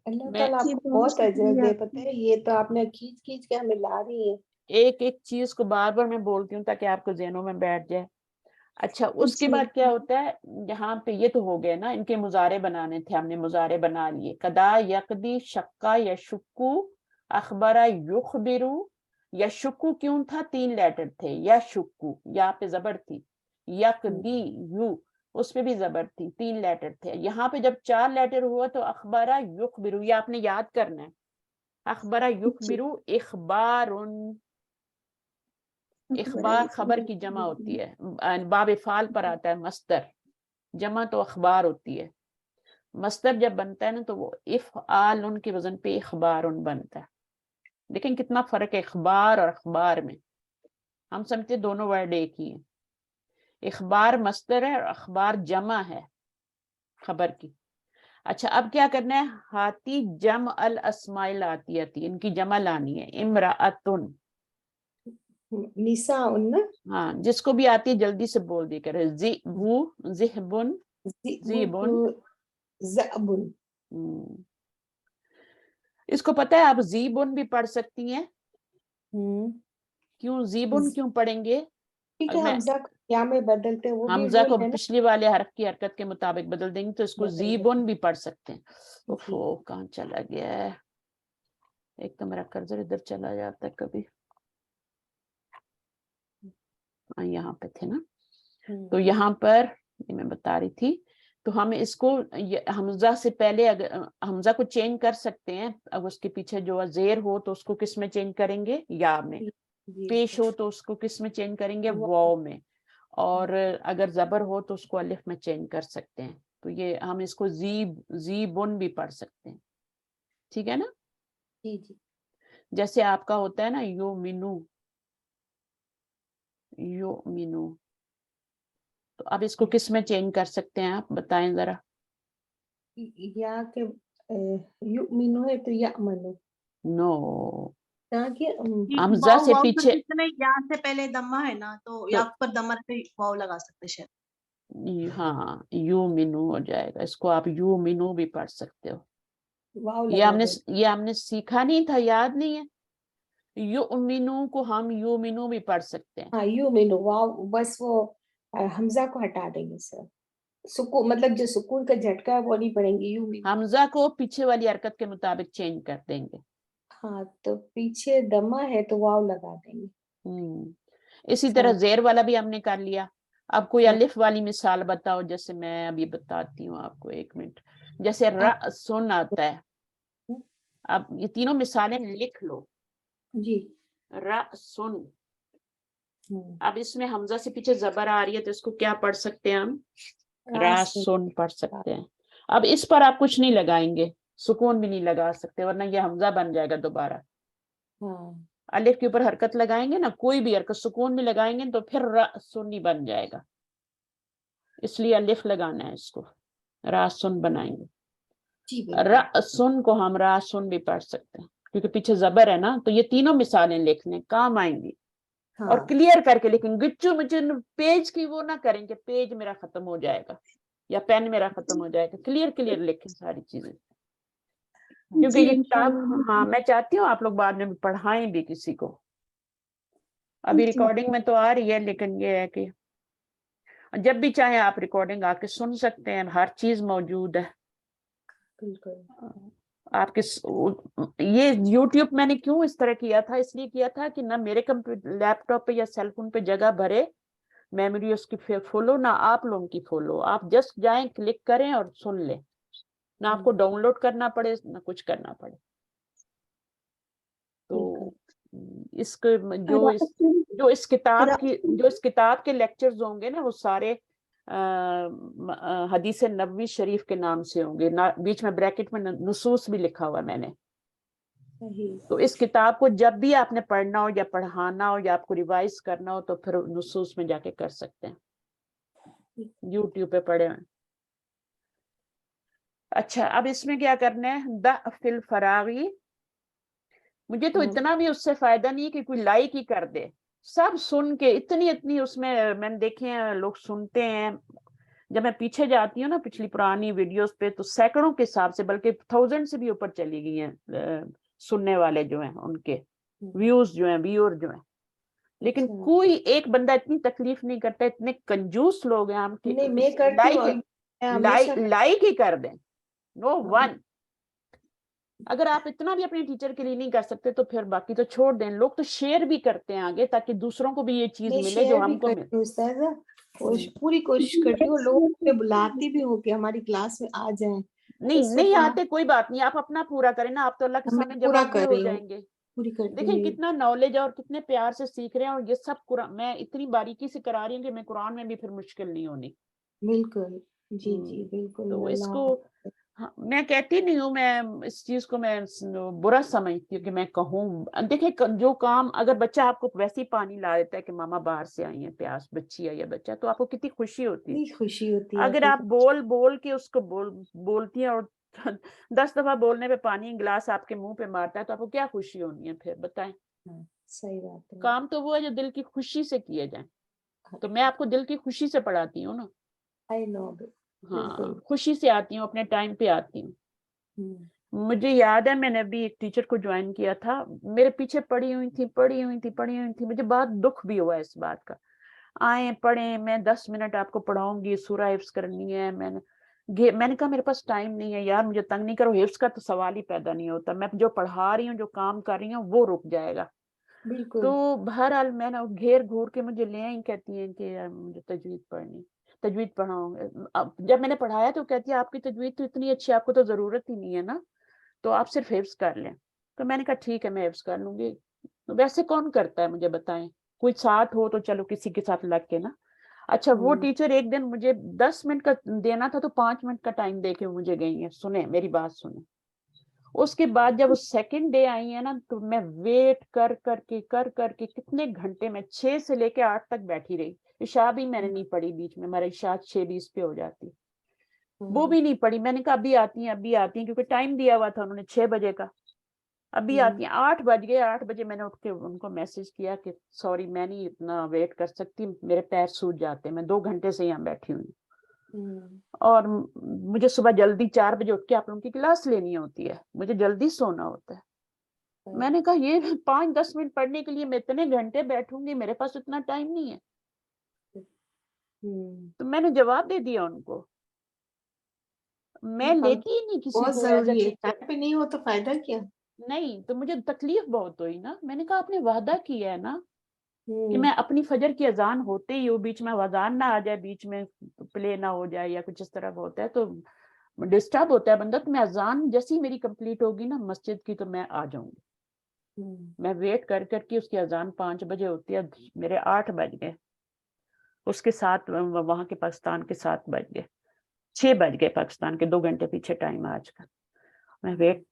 अल्लाह मैं ताला आपको बहुत अजर दे। पता है, ये तो आपने खींच खींच के हमें ला रही है। एक एक चीज को बार बार मैं बोलती हूँ ताकि आपको ज़हनों में बैठ जाए। अच्छा उसके बाद क्या होता है? यहाँ पे ये तो हो गए ना, इनके मुजारे बनाने थे, हमने मुजारे बना लिए। कदा यकदी, शक्का, यशुक्कू, अखबरा, युखबिरु। यशुक्कू क्यों था? 3 लेटर थे। यशुक्कू, यहाँ पे जबर थी। यकदी यू, उस पे भी जबर थी, 3 लेटर थे। यहाँ पे जब 4 लेटर हुआ तो अखबरा युखबिरु, ये आपने याद करना है। अखबरा युखबिरु इखबारुन। इखबार खबर की जमा होती है। बाब फाल पर आता है मस्तर, जमा तो अखबार होती है। मस्तर जब बनता है ना तो वो इफ़आल उन के वजन पे इखबार उन बनता है। लेकिन कितना फर्क है इखबार और अखबार में। हम समझते दोनों वर्ड एक ही है। इखबार मस्तर है और अखबार जमा है खबर की। अच्छा अब क्या करना है? हाथी जम अल अस्माइल आती, इनकी जमा लानी है। इमराअतुन, निसा उन्ना। हाँ जिसको भी आती है जल्दी से बोल दी करे। जिबू, जिहबुन, जीबुन, ज़अबुन। इसको पता है आप जीबुन भी पढ़ सकती हैं। क्यों जीबुन ज- क्यों पढ़ेंगे? ठीक है, मैं हमजा को क्या में बदलते हैं वो भी हमजा को रूल है ना। पिछले वाले हरफ की हरकत के मुताबिक बदल देंगे तो इसको बदल जीबुन देंगे। भी पढ़ सकते हैं। जी। ओफो कहाँ चला गया है, एक तो मेरा कर्सर इधर चला जाता है कभी। यहाँ पे थे ना, तो यहाँ पर ये मैं बता रही थी, तो हम इसको हमजा से पहले अगर हमजा को चेंज कर सकते हैं, अगर उसके पीछे जो जेर हो तो उसको किस में चेंज करेंगे, या में। जी पेश हो तो उसको किस में चेंज करेंगे, वाव। वाव में। और अगर जबर हो तो उसको अलिफ में चेंज कर सकते हैं। तो ये हम इसको जीबुन भी पढ़ सकते हैं, ठीक है ना। जी जी। जैसे आपका होता है ना यो मिनू, तो अब इसको किस में चेंज कर सकते हैं, आप बताएं जरा। या के युमिनु है तो यअमनु। नो, ताकि हमजा वाव से वाव पीछे, सर्किट में या से पहले दम्मा है ना, तो या पर दम्मा पे वाव लगा सकते हैं शायद। हाँ यू मिनू हो जाएगा, इसको आप यू मिनू भी पढ़ सकते हो। वाव ये लगा हमने दे। ये हमने सीखा नहीं था, याद नहीं है। यू मिनू को हम यू मिनू भी पढ़ सकते हैं। हाँ युमिनु वाव, बस वो हमजा को हटा देंगे सर। सुकून मतलब जो सुकून का झटका है वो नहीं पड़ेंगे युमिनु। हमजा को पीछे वाली हरकत के मुताबिक चेंज कर देंगे। हाँ तो पीछे दमा है तो वाव लगा देंगे। इसी तरह हाँ जेर वाला भी हमने कर लिया। अब कोई हाँ अलिफ वाली मिसाल बताओ, जैसे मैं अभी बताती हूँ आपको, एक मिनट। जैसे र सुन आता है, अब ये तीनों मिसालें लिख लो। जी। र सुन, अब इसमें हमजा से पीछे जबर आ रही है तो इसको क्या पढ़ सकते हैं हम, रासुन। रासुन पढ़ सकते हैं। अब इस पर आप कुछ नहीं लगाएंगे, सुकून भी नहीं लगा सकते, वरना ये हमजा बन जाएगा दोबारा। हाँ अलिफ के ऊपर हरकत लगाएंगे ना, कोई भी हरकत सुकून भी लगाएंगे तो फिर रासुन ही बन जाएगा, इसलिए अलिफ लगाना है इसको, रासुन बनाएंगे। जी बिल्कुल। रासुन को हम रासुन भी पढ़ सकते हैं, क्योंकि पीछे जबर है ना, तो ये तीनों मिसालें लिखने काम आएंगी। और हाँ क्लियर करके लिखेंगे, गुच्चू मुच्चू पेज की वो ना करेंगे, पेज मेरा खत्म हो जाएगा या पेन मेरा खत्म हो जाएगा। क्लियर क्लियर लिखें सारी चीजें, क्योंकि जी ये किताब, इंशाल्लाह। हाँ मैं चाहती हूँ आप लोग बाद में पढ़ाएं भी किसी को। अभी जी रिकॉर्डिंग में तो आ रही है, लेकिन ये है कि जब भी चाहे आप रिकॉर्डिंग आके सुन सकते हैं, हर चीज मौजूद है बिल्कुल। आपके ये यूट्यूब मैंने क्यों इस तरह किया था, इसलिए किया था कि ना मेरे कंप्यूटर लैपटॉप पे या सेल फोन पे जगह भरे, मेमोरी उसकी फुल हो, ना आप लोगों की फुल हो। आप जस्ट जाएं, क्लिक करें और सुन लें, ना आपको डाउनलोड करना पड़े ना कुछ करना पड़े। तो इसके जो इस किताब के लेक्चर्स होंगे ना, वो सारे हदीस नबवी शरीफ के नाम से होंगे ना, बीच में ब्रैकेट में नुसूस भी लिखा हुआ मैंने। सही। तो इस किताब को जब भी आपने पढ़ना हो या पढ़ाना हो या आपको रिवाइज करना हो तो फिर नुसूस में जाके कर सकते हैं, यूट्यूब पे पढ़े हैं। अच्छा, अब इसमें क्या करना है, द फिल फरागी। मुझे तो इतना भी उससे फायदा नहीं है कि कोई लाइक ही कर दे, सब सुन के इतनी इतनी उसमें मैंने देखे हैं लोग सुनते हैं। जब मैं पीछे जाती हूँ ना पिछली पुरानी वीडियोस पे, तो सैकड़ों के हिसाब से, बल्कि 1000 से भी ऊपर चली गई हैं सुनने वाले जो हैं, उनके व्यूज जो हैं, व्यूअर जो हैं। लेकिन अच्छा। कोई एक बंदा इतनी तकलीफ नहीं करता, इतने कंजूस लोग हैं हम कि नहीं मैं करती हूँ, मैं हमेशा लाइक ही कर दें, नो हाँ, वन। अगर आप इतना भी अपने टीचर के लिए नहीं कर सकते तो फिर बाकी तो छोड़ दें। लोग तो शेयर भी करते हैं आगे, ताकि दूसरों को भी ये चीज मैं मिले जो शेयर भी हमको मिले। करती हूँ उस्ताद, पूरी कोशिश करती हूँ, लोगों को बुलाती भी हूँ कि हमारी क्लास में आ जाएं। नहीं इस नहीं वक्त आते कोई बात नहीं, आप अपना पूरा करें ना, आप तो अल्लाह के मैं सामने पूरा जवाबदेह कर हो रही हूँ, जाएंगे। पूरी कर देखें दूंगी। कितना नॉलेज है और कितने प्यार से सीख रहे हैं, और ये सब कुरान मैं इतनी बारीकी से करा रही हूँ कि मैं कुरान में भी फिर मुश्किल नहीं होनी। बिल्कुल। जी जी बिल्कुल। तो अल्लाह। इसको हाँ, मैं कहती नहीं हूँ, मैं इस चीज को मैं बुरा समझती हूँ कि मैं कहूँ। देखिए जो काम, अगर बच्चा आपको वैसे ही पानी ला देता है कि मामा बाहर से आई है, प्यास बच्ची है या बच्चा, तो आपको कितनी खुशी होती है। इतनी खुशी होती है अगर कि आप बोल बोल के उसको बोलती हैं और 10 दफा बोलने पे पानी गिलास आपके मुंह पे मारता है, तो आपको क्या खुशी होनी है फिर, बताएं। हाँ, सही बात है। काम तो वो है जो दिल की खुशी से किए जाए। तो मैं आपको दिल की खुशी से पढ़ाती हूँ ना। I know. हाँ, बिल्कुल। खुशी से आती हूँ, अपने टाइम पे आती हूँ। मुझे याद है मैंने अभी एक टीचर को ज्वाइन किया था, मेरे पीछे पड़ी हुई थी, मुझे बहुत दुख भी हुआ इस बात का। आए पढ़े, मैं 10 मिनट आपको पढ़ाऊंगी, सूरा हिफ्ज करनी है, मैंने कहा मेरे पास टाइम नहीं है यार, मुझे तंग नहीं करो, हिफ्ज का तो सवाल ही पैदा नहीं होता, मैं जो पढ़ा रही हूँ, जो काम कर रही हूँ वो रुक जाएगा। बिल्कुल। तो बहरहाल मैंने घेर घूर के मुझे ले आई, कहती हैं कि यार मुझे तजवीद पढ़ाऊंगे। अब जब मैंने पढ़ाया तो कहती है आपकी तजवीद तो इतनी अच्छी, आपको तो जरूरत ही नहीं है ना, तो आप सिर्फ हिफ्ज कर लें। तो मैंने कहा ठीक है, मैं हिफ्ज कर लूंगी। तो वैसे कौन करता है मुझे बताएं, कोई साथ हो तो चलो किसी के साथ लग के ना। अच्छा, वो टीचर एक दिन मुझे 10 मिनट का देना था तो 5 मिनट का टाइम दे के मुझे गई है। सुने मेरी बात सुने। उसके बाद जब वो सेकंड डे आई है ना, तो मैं वेट कर करके कितने घंटे में 6 से लेके 8 तक बैठी रही। इशा भी मैंने नहीं पढ़ी बीच में, हमारी इशा 6:20 पे हो जाती, वो भी नहीं पढ़ी। मैंने कहा अभी आती हैं, क्योंकि टाइम दिया हुआ था उन्होंने 6 बजे का। अभी आती हैं, 8 बज गए। 8 बजे मैंने उठ के उनको मैसेज किया कि सॉरी मैं नहीं इतना वेट कर सकती, मेरे पैर सूज जाते हैं, मैं 2 घंटे से यहाँ बैठी हुई और मुझे सुबह जल्दी 4 बजे उठ के आप लोगों की क्लास लेनी होती है, मुझे जल्दी सोना होता है। मैंने कहा ये 5-10 मिनट पढ़ने के लिए मैं इतने घंटे बैठूंगी, मेरे पास इतना टाइम नहीं है। तो मैंने जवाब दे दिया उनको, मैं लेती ही नहीं किसी बहुत को एज अ जरूरी है, टीचर। टाइम पे नहीं हो तो फायदा क्या। नहीं तो मुझे तकलीफ बहुत हुई ना। मैंने कहा आपने वादा किया है ना कि मैं अपनी फजर की अजान होते ही हो, बीच में अजान ना आ जाए, बीच में प्ले ना हो जाए या कुछ इस तरह का होता है तो डिस्टर्ब होता है बंदा। तो मैं अजान जैसी मेरी कंप्लीट होगी ना मस्जिद की तो मैं आ जाऊंगी। मैं वेट कर करके उसकी अजान 5 बजे होती है, मेरे 8 बज गए, उसके साथ वहां के पाकिस्तान के 7 बज गए, 6 बज गए पाकिस्तान के, 2 घंटे पीछे टाइम आज का। मैं वेट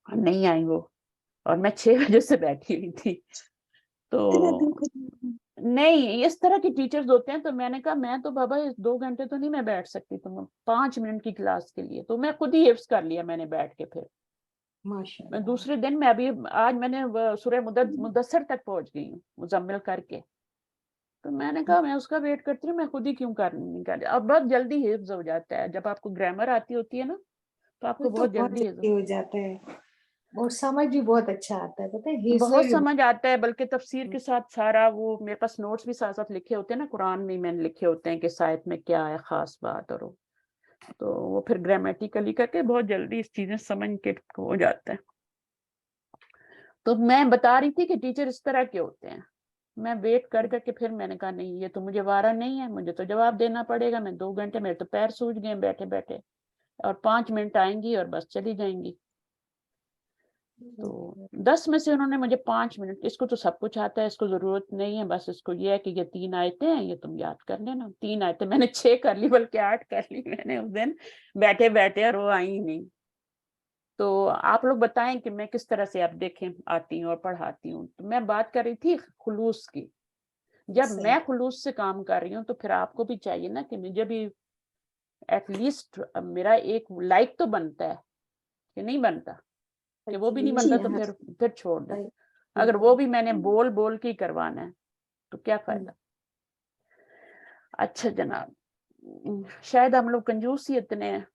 नहीं आई वो, और मैं 6 बजे से बैठी हुई थी। इतना तो दुख होता है। नहीं, इस तरह के टीचर्स होते हैं। तो मैंने कहा मैं तो बाबा इस 2 घंटे तो नहीं मैं बैठ सकती, तो 5 मिनट की क्लास के लिए तो मैं खुद ही हिफ्ज कर लिया मैंने बैठ के। फिर मैं माशाल्लाह। दूसरे दिन मैं अभी आज मैंने सूरह मुदस्सर तक पहुंच गई हूँ मुजम्मिल करके। तो मैंने कहा मैं उसका वेट करती हूँ, मैं खुद ही क्यों कर। अब बहुत जल्दी हिफ्ज हो जाता है जब आपको ग्रामर आती होती है ना, तो वो आपको तो बहुत बहुत जल्दी जल्दी हो जाता है और समझ भी बहुत अच्छा आता है, पता है हिफ्ज बहुत भी। समझ आता है। बल्कि तफसीर के साथ सारा वो मेरे पास नोट्स भी साथ साथ लिखे होते हैं ना, कुरान में मैंने लिखे होते हैं कि सायत में क्या है खास बात, और तो वो फिर ग्रामेटिकली करके बहुत जल्दी इस चीजें समझ के हो जाता है। तो मैं बता रही थी कि टीचर इस तरह के होते हैं। मैं वेट कर करके फिर मैंने कहा नहीं ये तो मुझे वारा नहीं है, मुझे तो जवाब देना पड़ेगा। मैं 2 घंटे, मेरे तो पैर सूज गए बैठे बैठे, और 5 मिनट आएंगी और बस चली जाएंगी। तो 10 में से उन्होंने मुझे 5 मिनट, इसको तो सब कुछ आता है, इसको जरूरत नहीं है, बस इसको ये है कि ये 3 आयतें हैं, ये तुम याद कर लेना। 3 आयतें मैंने 6 कर ली, बल्कि 8 कर ली मैंने उस दिन बैठे बैठे, और वो आई नहीं। तो आप लोग बताएं कि मैं किस तरह से आप देखें आती हूँ और पढ़ाती हूँ। तो मैं बात कर रही थी खुलूस की। जब मैं खुलूस से काम कर रही हूँ तो फिर आपको भी चाहिए ना कि मुझे भी एटलीस्ट मेरा एक लाइक तो बनता है, कि नहीं बनता? कि वो भी नहीं बनता तो फिर छोड़ दें। अगर वो भी मैंने बोल बोल के करवाना है तो क्या फायदा। अच्छा जनाब, शायद हम लोग कंजूस ही इतने हैं।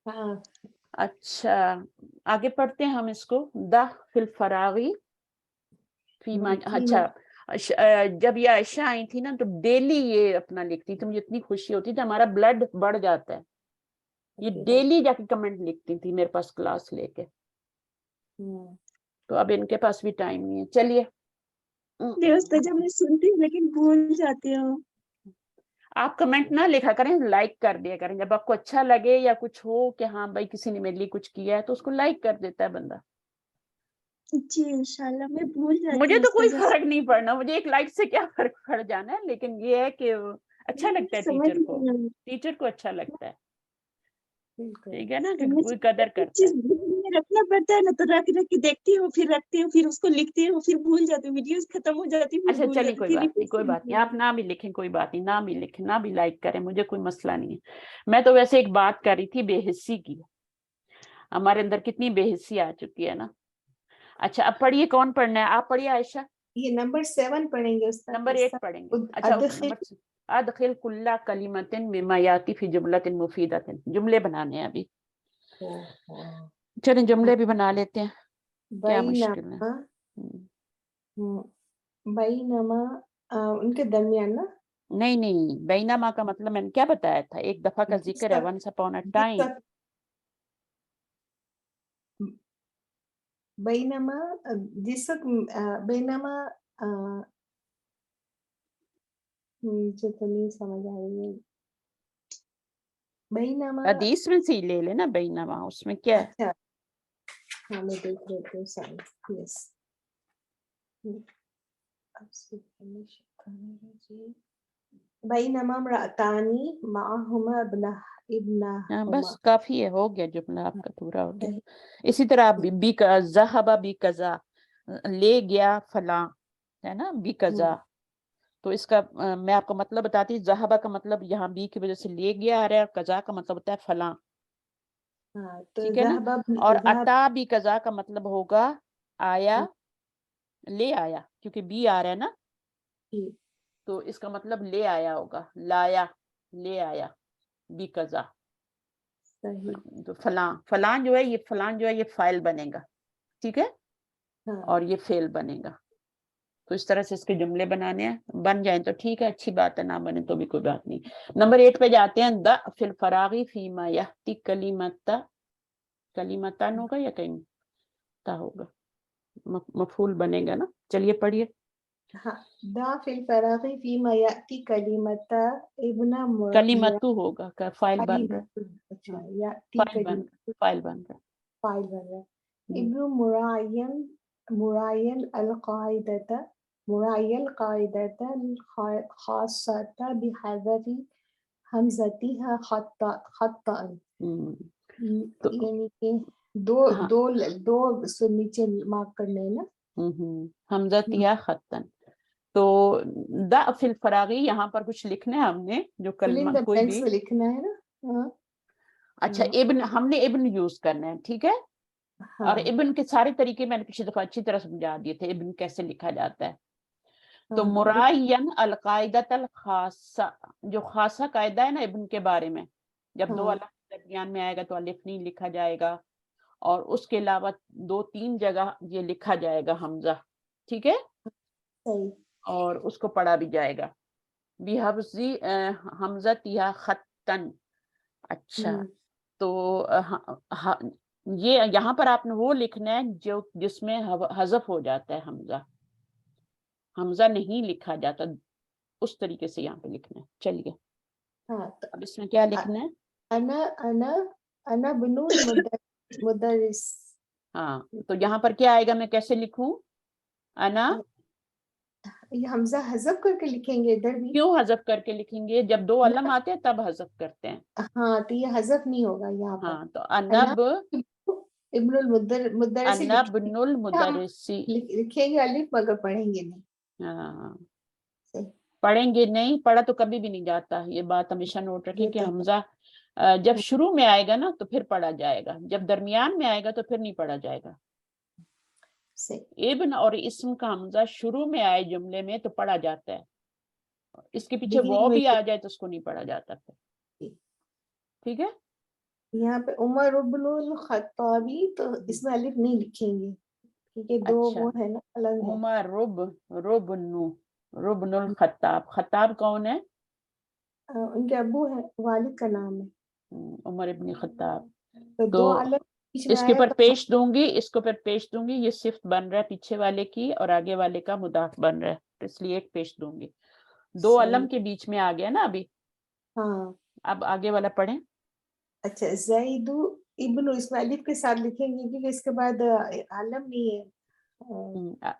हाँ। अच्छा आगे पढ़ते हैं हम इसको। द फिल फरागी फीमा। अच्छा जब ये आयशा आई थी ना तो डेली ये अपना लिखती थी, मुझे इतनी खुशी होती थी, हमारा ब्लड बढ़ जाता है। ये डेली जाके कमेंट लिखती थी मेरे पास क्लास लेके। तो अब इनके पास भी टाइम नहीं है। चलिए दोस्त जब मैं सुनती हूँ लेकिन भूल जाती हूँ। आप कमेंट ना लिखा करें, लाइक कर दिया करें। जब आपको अच्छा लगे या कुछ हो कि हाँ भाई किसी ने मेरे लिए कुछ किया है तो उसको लाइक कर देता है बंदा। जी इंशाल्लाह, मैं भूल जाती मुझे हूँ तो कोई उस्ताद। फर्क नहीं पड़ना, मुझे एक लाइक से क्या फर्क पड़ जाना है, लेकिन ये है कि अच्छा लगता है समझ टीचर को अच्छा लगता है। ठीक है ना, कि मुझे कोई कदर कुछ करता चीज है। में रखना पड़ता है ना, तो रख रख के देखती हूँ, फिर रखती हूँ, फिर उसको लिखती हूँ, फिर भूल जाती हूँ, वीडियोस खत्म हो जाती है, फिर अच्छा भूल चलिए जाती हूँ, कोई फिर बात नहीं, रिपीट कोई बात करती नहीं, हूँ। आप ना भी लिखें कोई बात नहीं, ना भी लिखें ना भी लाइक करें, मुझे कोई मसला नहीं है। मैं तो वैसे एक बात कर रही थी बेहिस्सी की। हमारे अंदर कितनी बेहिस्सी आ चुकी है ना। अच्छा अब पढ़िए, कौन पढ़ना है? आप पढ़िए आयशा। ये नंबर 7 पढ़ेंगे उस्ताद। नंबर 8 पढ़ेंगे। अच्छा नंबर अदखिल कुल्ला कलिमतिन मिमा याती फी जुमलतिन मुफीदतिन, जुमले बनाने हैं अभी। चलिए जुमले भी बना लेते हैं, क्या मुश्किल है। बैनमा उनके दरमियान ना, नहीं नहीं, बैनमा का मतलब मैंने क्या बताया था, एक दफा का जिक्र है, वंस अपॉन अ टाइम। बैनमा जिस वक्त बैनमा मुझे तो नहीं समझ आ रही है। बैनमा हदीस में से ही ले लेना बैनमा, उसमें क्या है। अच्छा, हाँ मैं देख लेती हूँ, सॉरी, यस। बैनमा इम्राअतानी माहुमा हाँ, इब्नहुमा। बस काफी है, हो गया जुमला आपका पूरा हो गया। इसी तरह आप बी का ज़हबा बी कज़ा, ले गया फलां, है ना, बी कज़ा। तो इसका मैं आपको मतलब बताती हूँ। ज़हबा का मतलब यहाँ बी की वजह से ले गया आ रहा है, और कज़ा का मतलब होता है फलां, हाँ, तो ठीक है ना। ज़हबा और अता बी कज़ा का मतलब होगा आया, ले आया, क्योंकि बी आ रहा है ना, तो इसका मतलब ले आया होगा, लाया, ले आया, बी कज़ा। सही, तो फलां, फलां जो है ये, फलां जो है ये फाइल बनेगा, ठीक है, हाँ और ये फेल बनेगा। तो इस तरह से इसके जुमले बनाने हैं, बन जाए तो ठीक है, अच्छी बात है, ना बने तो भी कोई बात नहीं। नंबर 8 पे जाते हैं। द फिल फरागी फीमा यहती कलिमता, कलिमतन होगा या कहीं ता होगा, मफूल बनेगा ना। चलिए पढ़िए। हाँ, दा फिल फरागी फीमा याती कलिमता इब्न कलिमतु होगा, का फाइल बन रहा है। अच्छा, हाँ, याती फाइल बन रहा है, फाइल बन रहा है। फाइल बन रहा है। इब्न मुरायन अल-काइदता, मुरायल काइदता खासता बिहज़फि हमज़तिहा खत्तअन। तो यानी कि दो हाँ, दो दो से नीचे मार्क करने हैं ना। हमज़त या खत्तन। तो द फिल फरागी, यहाँ पर कुछ लिखना है हमने, जो फिल इन कलमा द कोई ब्लैंक्स भी। में लिखना है ना। हाँ अच्छा, इब्न, हमने इब्न यूज करना है, ठीक है। और हाँ इब्न के सारे तरीके मैंने पिछली दफा अच्छी तरह समझा दिए थे, इब्न कैसे लिखा जाता है। तो हाँ, मुरायन अल कायदत अल खासा, जो खासा कायदा है ना इब्न के बारे में, जब दो हाँ अलग दरमियान में आएगा तो अलिफ नहीं लिखा जाएगा, और उसके अलावा 2-3 जगह ये लिखा जाएगा हमजा, ठीक है, सही, और उसको पढ़ा भी जाएगा बिहफ्ज़ी हमज़त या खत्तन। अच्छा, तो ये यहाँ पर आपने वो लिखना है जो जिसमें हज़फ हो जाता है हमजा, हमजा नहीं लिखा जाता, उस तरीके से यहाँ पे लिखना है। चलिए हाँ तो अब इसमें क्या लिखना है। अना अना अना बनुल मुदर्रिस। हाँ, तो यहाँ पर क्या आएगा, मैं कैसे लिखूं, अना। ये हमजा हज़फ करके लिखेंगे इधर भी। क्यों हज़फ करके लिखेंगे, जब दो अलम आते हैं तब हज़फ करते हैं। हाँ, तो ये हज़फ नहीं होगा यहाँ पर। हाँ, तो अना अनब, इब्नुल मुदर्रिस अनबनुल हम मुदर्रिसी। लिखेंगे अलिफ मगर पढ़ेंगे नहीं। हाँ, सही, पढ़ेंगे नहीं, पढ़ा तो कभी भी नहीं जाता, ये बात हमेशा नोट रखें ये कि तो है। हमजा जब शुरू में आएगा ना तो फिर पढ़ा जाएगा, जब दरमियान में आएगा तो फिर नहीं पढ़ा जाएगा। सही, इब्न और इस्म का हमजा शुरू में आए जुमले में तो पढ़ा जाता है, इसके पीछे बिगिनिंग वो में भी आ जाए तो उसको नहीं पढ़ा जाता फिर, ठीक है। यहाँ पे उमर इब्नुल खत्ताबी, तो इसमें अलिफ नहीं लिखेंगे क्योंकि दो अच्छा, वो है ना, अलग है। उमर रुबनु, रुबनुल खत्ताब, खत्ताब कौन है, उनके अब्बू है, वालिद का नाम है। उमर इब्न खत्ताब। तो तो दो अलग बीच में इसके आया ऊपर तो पेश दूंगी, इसके ऊपर पेश दूंगी, ये सिफ्त बन रहा है पीछे वाले की, और आगे वाले का मुदाफ बन रहा है, तो इसलिए एक पेश दूंगी। दो अलम सही, के बीच में आ गया ना अभी, हाँ अब आगे वाला पढ़ें। अच्छा। ज़ैदु इब्नु, इसमें अलिफ के साथ लिखेंगे क्योंकि इसके बाद आलम नहीं है।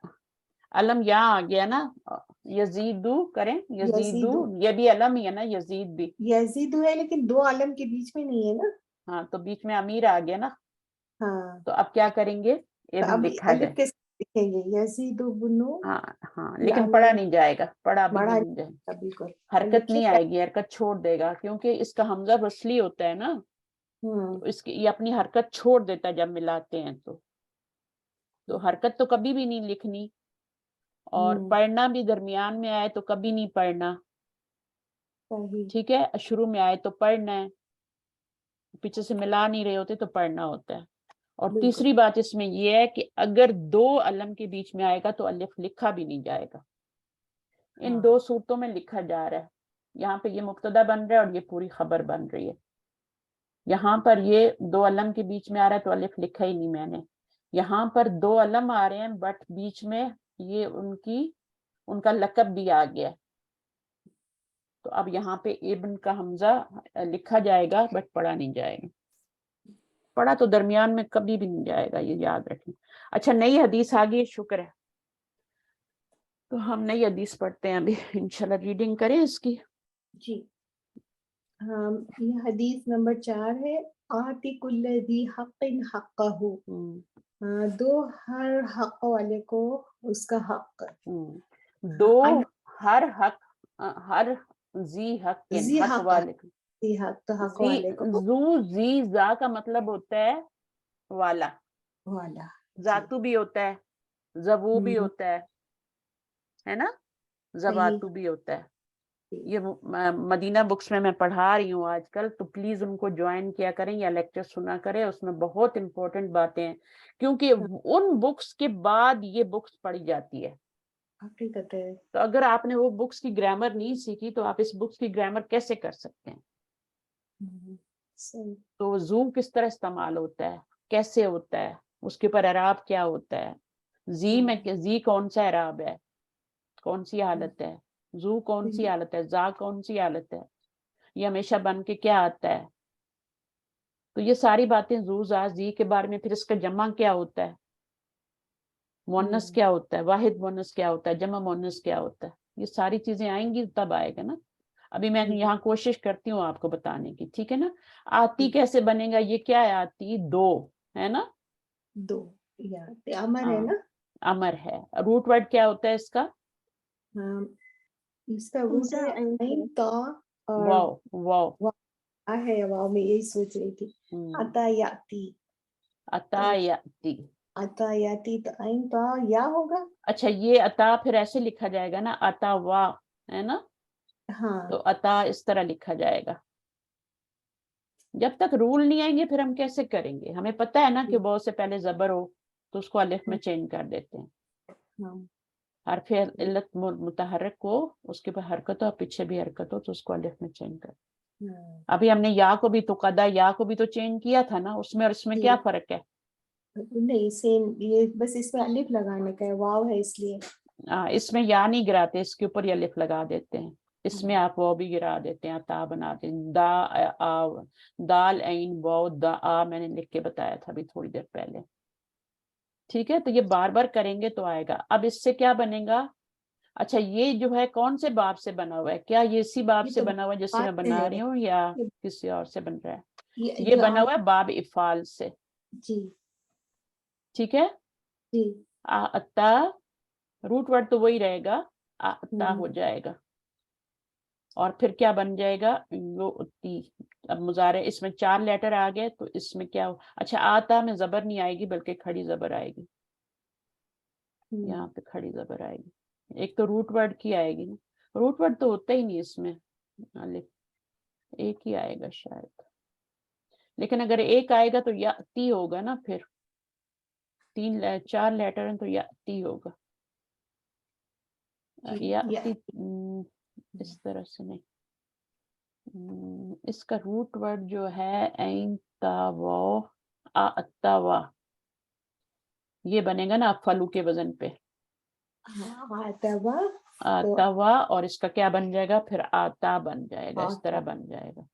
अलम यहाँ आ गया ना, यजीदु करें, यजीदु, यजीदु, ये भी अलम ही है ना, यजीद भी। यजीदु है लेकिन दो आलम के बीच में नहीं है ना। हाँ, तो बीच में अमीर आ गया ना, हाँ, तो अब क्या करेंगे, तो इब्न अब लिखा अलिफ जाए। के साथ लिखेंगे यजीदु बुनु। हाँ हाँ, लेकिन पढ़ा नहीं जाएगा, पढ़ा अभी भी बड़ा नहीं जाएगा, बिल्कुल, और हरकत नहीं लिखिए। आएगी, हरकत छोड़ देगा, क्योंकि इसका हमजा वसली होता है ना, तो इसकी ये अपनी हरकत छोड़ देता है जब मिलाते हैं तो हरकत तो कभी भी नहीं लिखनी, और पढ़ना भी दरमियान में आए तो कभी नहीं पढ़ना, सही ठीक है, शुरू में आए तो पढ़ना है, पीछे से मिला नहीं रहे होते तो पढ़ना होता है। और बिल्कुल। तीसरी बात इसमें यह है कि अगर दो अलम के बीच में आएगा तो अलिफ लिखा भी नहीं जाएगा। इन हाँ। दो सूरतों में लिखा जा रहा है, यहाँ पे ये मुब्तदा बन रहा है और ये पूरी खबर बन रही है। यहाँ पर ये दो अलम के बीच में आ रहा है तो अलिफ लिखा ही नहीं मैंने। यहाँ पर दो अलम आ रहे हैं बट बीच में ये उनका लकब भी आ गया है, तो अब यहाँ पे इब्न का हमजा लिखा जाएगा बट पढ़ा नहीं जाएगा। पढ़ा तो दरमियान में कभी भी नहीं जाएगा, ये याद रखें। अच्छा, नई हदीस आ गई, शुक्र है। तो हम नई हदीस पढ़ते हैं अभी, इंशाल्लाह रीडिंग करें इसकी। जी हाँ, ये हदीस नंबर 4 है। आति कुल्ल दी हक़्क़िन हक़्क़हु, दो हर हक वाले को उसका हक। दो हर हक, हर जी हक के जी हक हक, वाले को, जी हक तो हक जी वाले को जू जी जा का मतलब होता है वाला, वाला। जातू भी होता है, जबू भी होता है ना, जबातू भी होता है। ये मदीना बुक्स में मैं पढ़ा रही हूँ आजकल, तो प्लीज उनको ज्वाइन किया करें या लेक्चर सुना करें, उसमें बहुत इंपॉर्टेंट बातें हैं, क्योंकि उन बुक्स के बाद ये बुक्स पढ़ी जाती है। हकीकत है। तो अगर आपने वो बुक्स की ग्रामर नहीं सीखी तो आप इस बुक्स की ग्रामर कैसे कर सकते हैं? सही। तो जू किस तरह इस्तेमाल होता है, कैसे होता है, उसके ऊपर एराब क्या होता है, जी में जी कौन सा एराब है, कौन सी हालत है, जू कौन सी हालत है, जा कौन सी हालत है, ये हमेशा बन के क्या आता है। तो ये सारी बातें जू जा जी के बारे में, फिर इसका जमा क्या होता है, मुअन्नस क्या होता है, वाहिद मुअन्नस क्या होता है, जमा मुअन्नस क्या होता है, ये सारी चीजें आएंगी तब आएगा ना। अभी मैं यहाँ कोशिश करती हूँ आपको बताने की, ठीक है ना। आती कैसे बनेगा, ये क्या है, आती दो है ना, दो या अमर है ना, अमर है। रूट वर्ड क्या होता है इसका, इसका रूट है ऐन ता और वाव, वाव वाव है, वाव में यही सोच रही थी। अतायाती, अतायाती, अतायाती तो ऐन ता या होगा। अच्छा, ये अता फिर ऐसे लिखा जाएगा ना, अता वा है ना, हाँ। तो अता इस तरह लिखा जाएगा। जब तक रूल नहीं आएंगे फिर हम कैसे करेंगे, हमें पता है ना कि बहुत से पहले जबर हो तो उसको अलिफ में चेंज कर देते हैं। हरफ इल्लत मुतहर्रिक को उसके ऊपर हरकत हो, पीछे भी हरकत हो तो उसको अलिफ में चेंज कर। अभी हमने या को भी तो कदा या को भी तो चेंज किया था ना, उसमें और इसमें क्या फर्क है? नहीं सेम, ये बस इसमें अलिफ लगाने का है, वाव है इसलिए। इसमें या नहीं गिराते, इसके ऊपर ही अलिफ लगा देते हैं। इसमें आप वो भी गिरा देते हैं, ता बनाते हैं, दा आ, दाल ऐन वाव दा आ, मैंने लिख के बताया था अभी थोड़ी देर पहले। ठीक है, तो ये बार बार करेंगे तो आएगा। अब इससे क्या बनेगा, अच्छा ये जो है कौन से बाब से बना हुआ है, क्या ये इसी बाब से बना हुआ है जिससे मैं बना रही हूँ या किसी और से बन रहा है? ये बना हुआ है बाब इफाल से। जी ठीक है, जी। अता रूट वर्ड तो वही रहेगा, अता हो जाएगा और फिर क्या बन जाएगा, युती। अब मुजारे इसमें 4 लेटर आ गए तो इसमें क्या हो, अच्छा आता में जबर नहीं आएगी बल्कि खड़ी जबर आएगी, यहाँ पे खड़ी जबर आएगी। एक तो रूट वर्ड की आएगी ना, रूट वर्ड तो होता ही नहीं इसमें, एक ही आएगा शायद, लेकिन अगर एक आएगा तो याती होगा ना, फिर 4 लेटर हैं तो याती होगा, याती इस तरह से नहीं। इसका रूट वर्ड जो है ऐन तावा अत्तावा, ये बनेगा ना फलू के वजन पे, तवा, और इसका क्या बन जाएगा फिर, आता बन जाएगा, इस तरह बन जाएगा।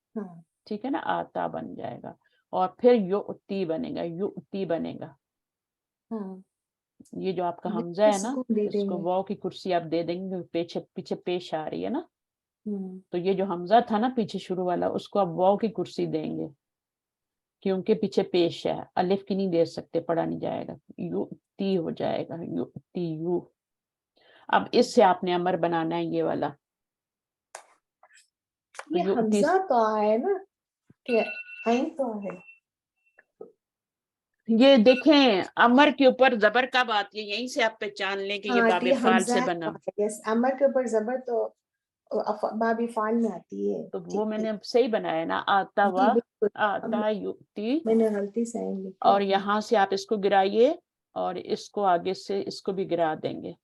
ठीक है ना, आता बन जाएगा और फिर युती बनेगा, युती बनेगा। ये जो आपका हमजा है ना, इसको वाव की कुर्सी आप दे देंगे, पीछे पीछे पेश आ रही है ना, तो ये जो हमजा था ना पीछे शुरू वाला, उसको आप वाव की कुर्सी देंगे क्योंकि पीछे पेश है, अलिफ की नहीं दे सकते, पढ़ा नहीं जाएगा, युती हो जाएगा, युती यू। अब इससे आपने अमर बनाना है ये वाला, ये हमजा तो है ना, क्या ऐन तो है। ये देखें अमर के ऊपर जबर कब आती है, यहीं से आप पहचान लें कि ये बाबे फाल से बना। यस, अमर के ऊपर जबर तो बाबी फाल में आती है। तो ठीक वो है। मैंने सही बनाया ना, आता जी वा बिल्कुल, आता युक्ति, मैंने गलती से लिखा। और यहाँ से आप इसको गिराइए और इसको आगे से इसको भी गिरा देंगे,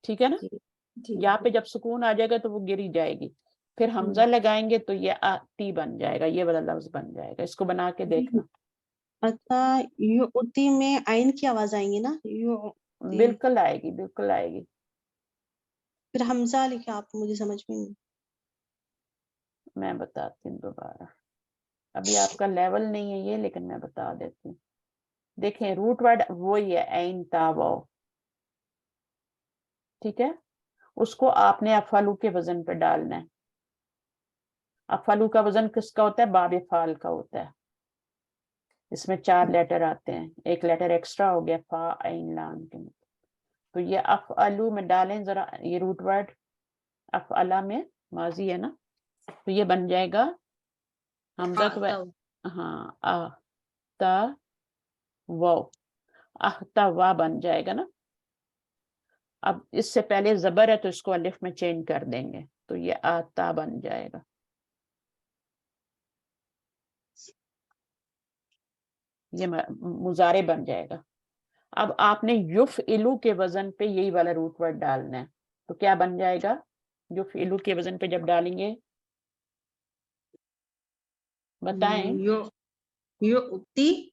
ठीक है ना। जी जी यहाँ पे जब सुकून आ जाएगा तो वो गिरी जाएगी, फिर हमजा लगाएंगे तो ये आती बन जाएगा, ये वाला लफ्ज बन जाएगा। इसको बना के देखना। अच्छा, युति में आइन की आवाज आएंगी ना, बिल्कुल आएगी, बिल्कुल आएगी। फिर हमजा लिखे आप, मुझे समझ में नहीं। मैं बताती हूँ दोबारा, अभी आपका लेवल नहीं है ये, लेकिन मैं बता देती हूँ। देखें रूट वर्ड वो ही है, ऐन ता वाव, ठीक है। उसको आपने अफालू के वजन पे डालना है। अफालू का वजन किसका होता है? बाब फाल का होता है। इसमें 4 लेटर आते हैं, एक लेटर एक्स्ट्रा हो गया, फा ऐन लाम के। तो ये अफअलू में डालें जरा, ये रूट वर्ड अफअला में माजी है ना, तो ये बन जाएगा हमजा को, हाँ आ ता वाव, आहता वा बन जाएगा ना। अब इससे पहले जबर है तो इसको अलिफ में चेंज कर देंगे, तो ये आता बन जाएगा। ये मुजारे बन जाएगा। अब आपने युफ इलू के वजन पे यही वाला रूट वर्ड डालना है, तो क्या बन जाएगा? युफ इलू के वजन पे जब डालेंगे, बताएं। युति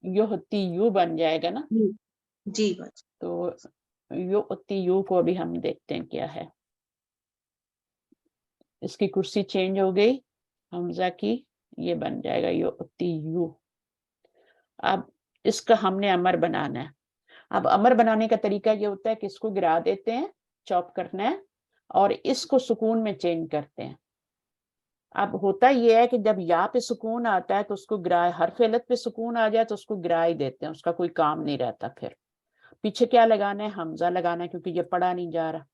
युहती यू बन जाएगा ना। जी बस। तो युती यू को अभी हम देखते हैं क्या है। इसकी कुर्सी चेंज हो गई हमजा की, ये बन जाएगा युती यू। अब इसका हमने अमर बनाना है। अब अमर बनाने का तरीका ये होता है कि इसको गिरा देते हैं, चॉप करना है, और इसको सुकून में चेंज करते हैं। अब होता ये है कि जब या पे सुकून आता है तो उसको गिराए, हर इल्लत पे सुकून आ जाए तो उसको गिरा ही देते हैं, उसका कोई काम नहीं रहता। फिर पीछे क्या लगाना है? हमजा लगाना है, क्योंकि ये पढ़ा नहीं जा रहा।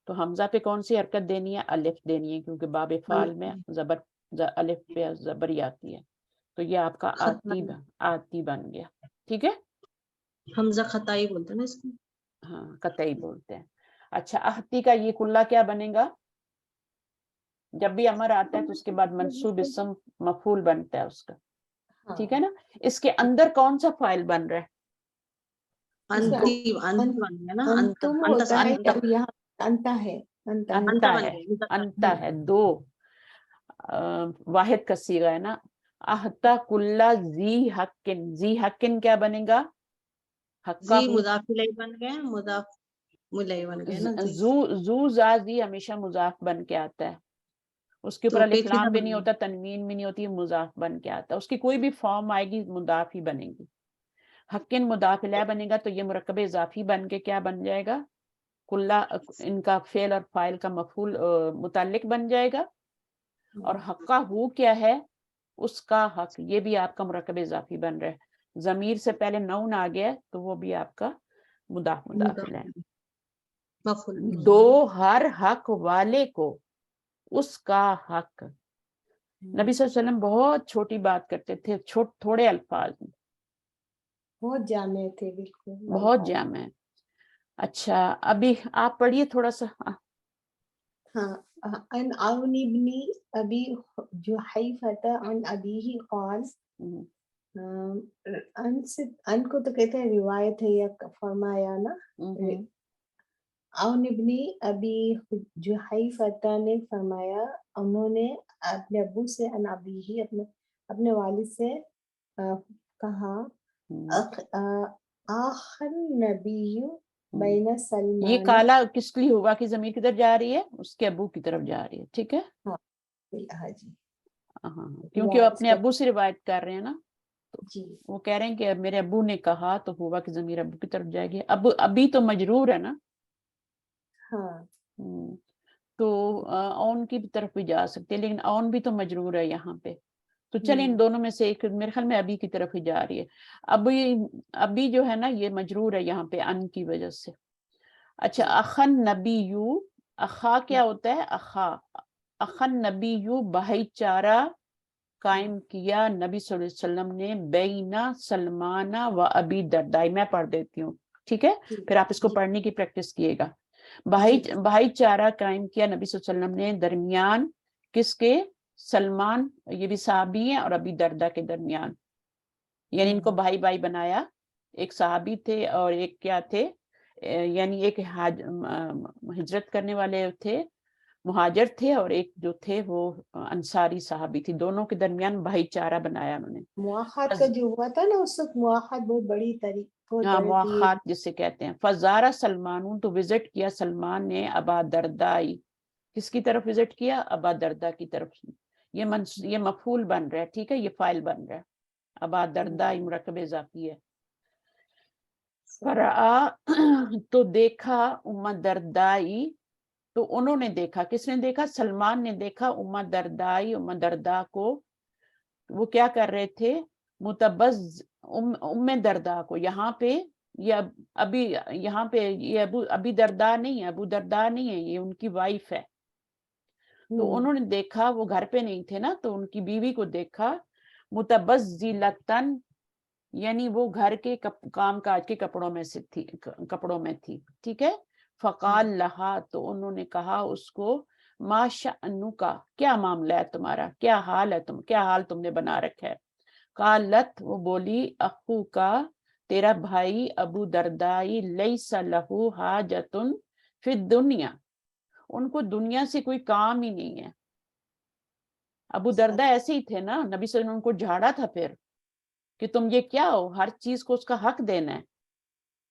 तो हमजा पे कौन सी हरकत देनी है? अलिफ देनी है, क्योंकि बाब फाल में जबर अलिफ पे जबरी आती है। तो ये आपका आती बन गया, ठीक है। हमजा खताई बोलते हैं ना इसको। हाँ कतई बोलते हैं। अच्छा, आहती का ये कुल्ला क्या बनेगा? जब भी अमर आता है तो उसके बाद मंसूब इस्म मफूल बनता है उसका, ठीक है ना। इसके अंदर कौन सा फाइल बन रहा है? अंतुम होता है, यहाँ अंता है, अंता है दो वाहिद का सीगा है ना। आहता कुल्ला जी हक्किन, जी हक्किन क्या बनेगा? हक्का जी मुजाफ इलैहि बन गए, मुजाफ मुलई बन गए ना जी। जू जाजी हमेशा मुजाफ बन के आता है, उसके ऊपर तो अलिफ पेचीदा लाम भी बन नहीं गए। होता, तनवीन भी नहीं होती, मुजाफ बन के आता है। उसकी कोई भी फॉर्म आएगी मुदाफ ही बनेगी। हक्किन मुदाफ इलैह बनेगा तो ये मुरक्कब इजाफी बन के क्या बन जाएगा? कुल्ला इनका फेल और फाइल का मफूल मुताल्लिक बन जाएगा। और हक्का हु क्या है? उसका हक, ये भी आपका मुरक्कब इजाफी बन रहा है। जमीर से पहले नौन आ गया तो वो भी आपका मुदाफ इलैह। मफूल दो हर हक वाले को उसका हक। नबी सल्लल्लाहु अलैहि वसल्लम बहुत छोटी बात करते थे, थोड़े अल्फाज में, बहुत जामे थे, बिल्कुल बहुत जाम है। अच्छा अभी आप पढ़िए थोड़ा सा। हाँ। अन आउन इब्नी अबी जुहैफता अन अबीही क़ाल, अन को तो कहते हैं रिवायत है या फरमाया ना। आउन इब्नी अबी जुहैफता ने फरमाया, उन्होंने अपने अब्बू से, अन अबीही अपने वालिद से कहा, आखिर नबी बैना सलमान। ये काला किस लिए हुआ कि जमीर किधर जा रही है? उसके अब्बू की तरफ जा रही है, ठीक है। हाँ जी, हाँ क्योंकि वो अपने अब्बू से रिवायत कर रहे हैं ना, तो जी वो कह रहे हैं कि मेरे अब्बू ने कहा, तो हुआ कि जमीर अब्बू की तरफ जाएगी। अब अभी तो मजरूर है ना। हाँ। तो औन की तरफ भी जा सकती है, लेकिन औन भी तो मजरूर है यहाँ पे। तो चलिए इन दोनों में से एक, मेरे ख्याल में अभी की तरफ ही जा रही है। अभी जो है ना ये मजरूर है यहाँ पे अन की वजह से। अच्छा, अखन नबीयू, अखा क्या होता है? अखन नबीयू भाईचारा कायम किया नबी सल्लल्लाहु अलैहि वसल्लम ने बैना सलमाना व अबी दरदाई। मैं पढ़ देती हूँ, ठीक है, फिर आप इसको पढ़ने की प्रैक्टिस कीजिएगा। भाई चारा कायम किया नबी सल्लल्लाहु अलैहि वसल्लम ने दरमियान किसके, सलमान, ये भी सहाबी हैं, और अबी दर्दा के दरमियान, यानी इनको भाई भाई बनाया। एक सहाबी थे और एक क्या थे, यानी एक हिजरत करने वाले थे, मुहाजिर थे, और एक जो थे वो अंसारी सहाबी थी। दोनों के दरमियान भाईचारा बनाया उन्होंने। मुआहद का जो हुआ था ना उस वक्त, मुआहद बहुत बड़ी तारीख, बहुत हाँ, बड़े मुआखात जिसे कहते हैं। फजारा सलमान, तो विजिट किया सलमान ने अबा दर्दाई, किसकी तरफ विजिट किया, अबा दर्दा की तरफ। ये मफूल बन रहा है, ठीक है, ये फाइल बन रहा है। अबा दर्दाई मुरक्कब इजाफी है। फरा तो देखा उम्मा दर्दाई, तो उन्होंने देखा, किसने देखा, सलमान ने देखा उम्मा दर्दाई, उम्मा दर्दा को। वो क्या कर रहे थे, मुतबज़ उम्मे दर्दा को, यहाँ पे ये अभी यहाँ पे ये अभी दर्दा नहीं है, अबू दर्दा नहीं है, ये उनकी वाइफ है। तो उन्होंने देखा, वो घर पे नहीं थे ना, तो उनकी बीवी को देखा, मुतबज़्ज़िलतन, यानी वो घर के काम काज के कपड़ों में थी, ठीक है। फकाल लहा, तो उन्होंने कहा उसको, मा शअनु का, क्या मामला है तुम्हारा, क्या हाल है, क्या हाल तुमने बना रखा है। कालत, वो बोली, अखू का, तेरा भाई अबू दर्दाई, लैसा लहू हाजतुन फिद दुनिया, उनको दुनिया से कोई काम ही नहीं है। अबू दर्दा ऐसे ही थे ना, नबी सल्लल्लाहु अलैहि वसल्लम उनको झाड़ा था फिर कि तुम ये क्या हो, हर चीज को उसका हक देना है,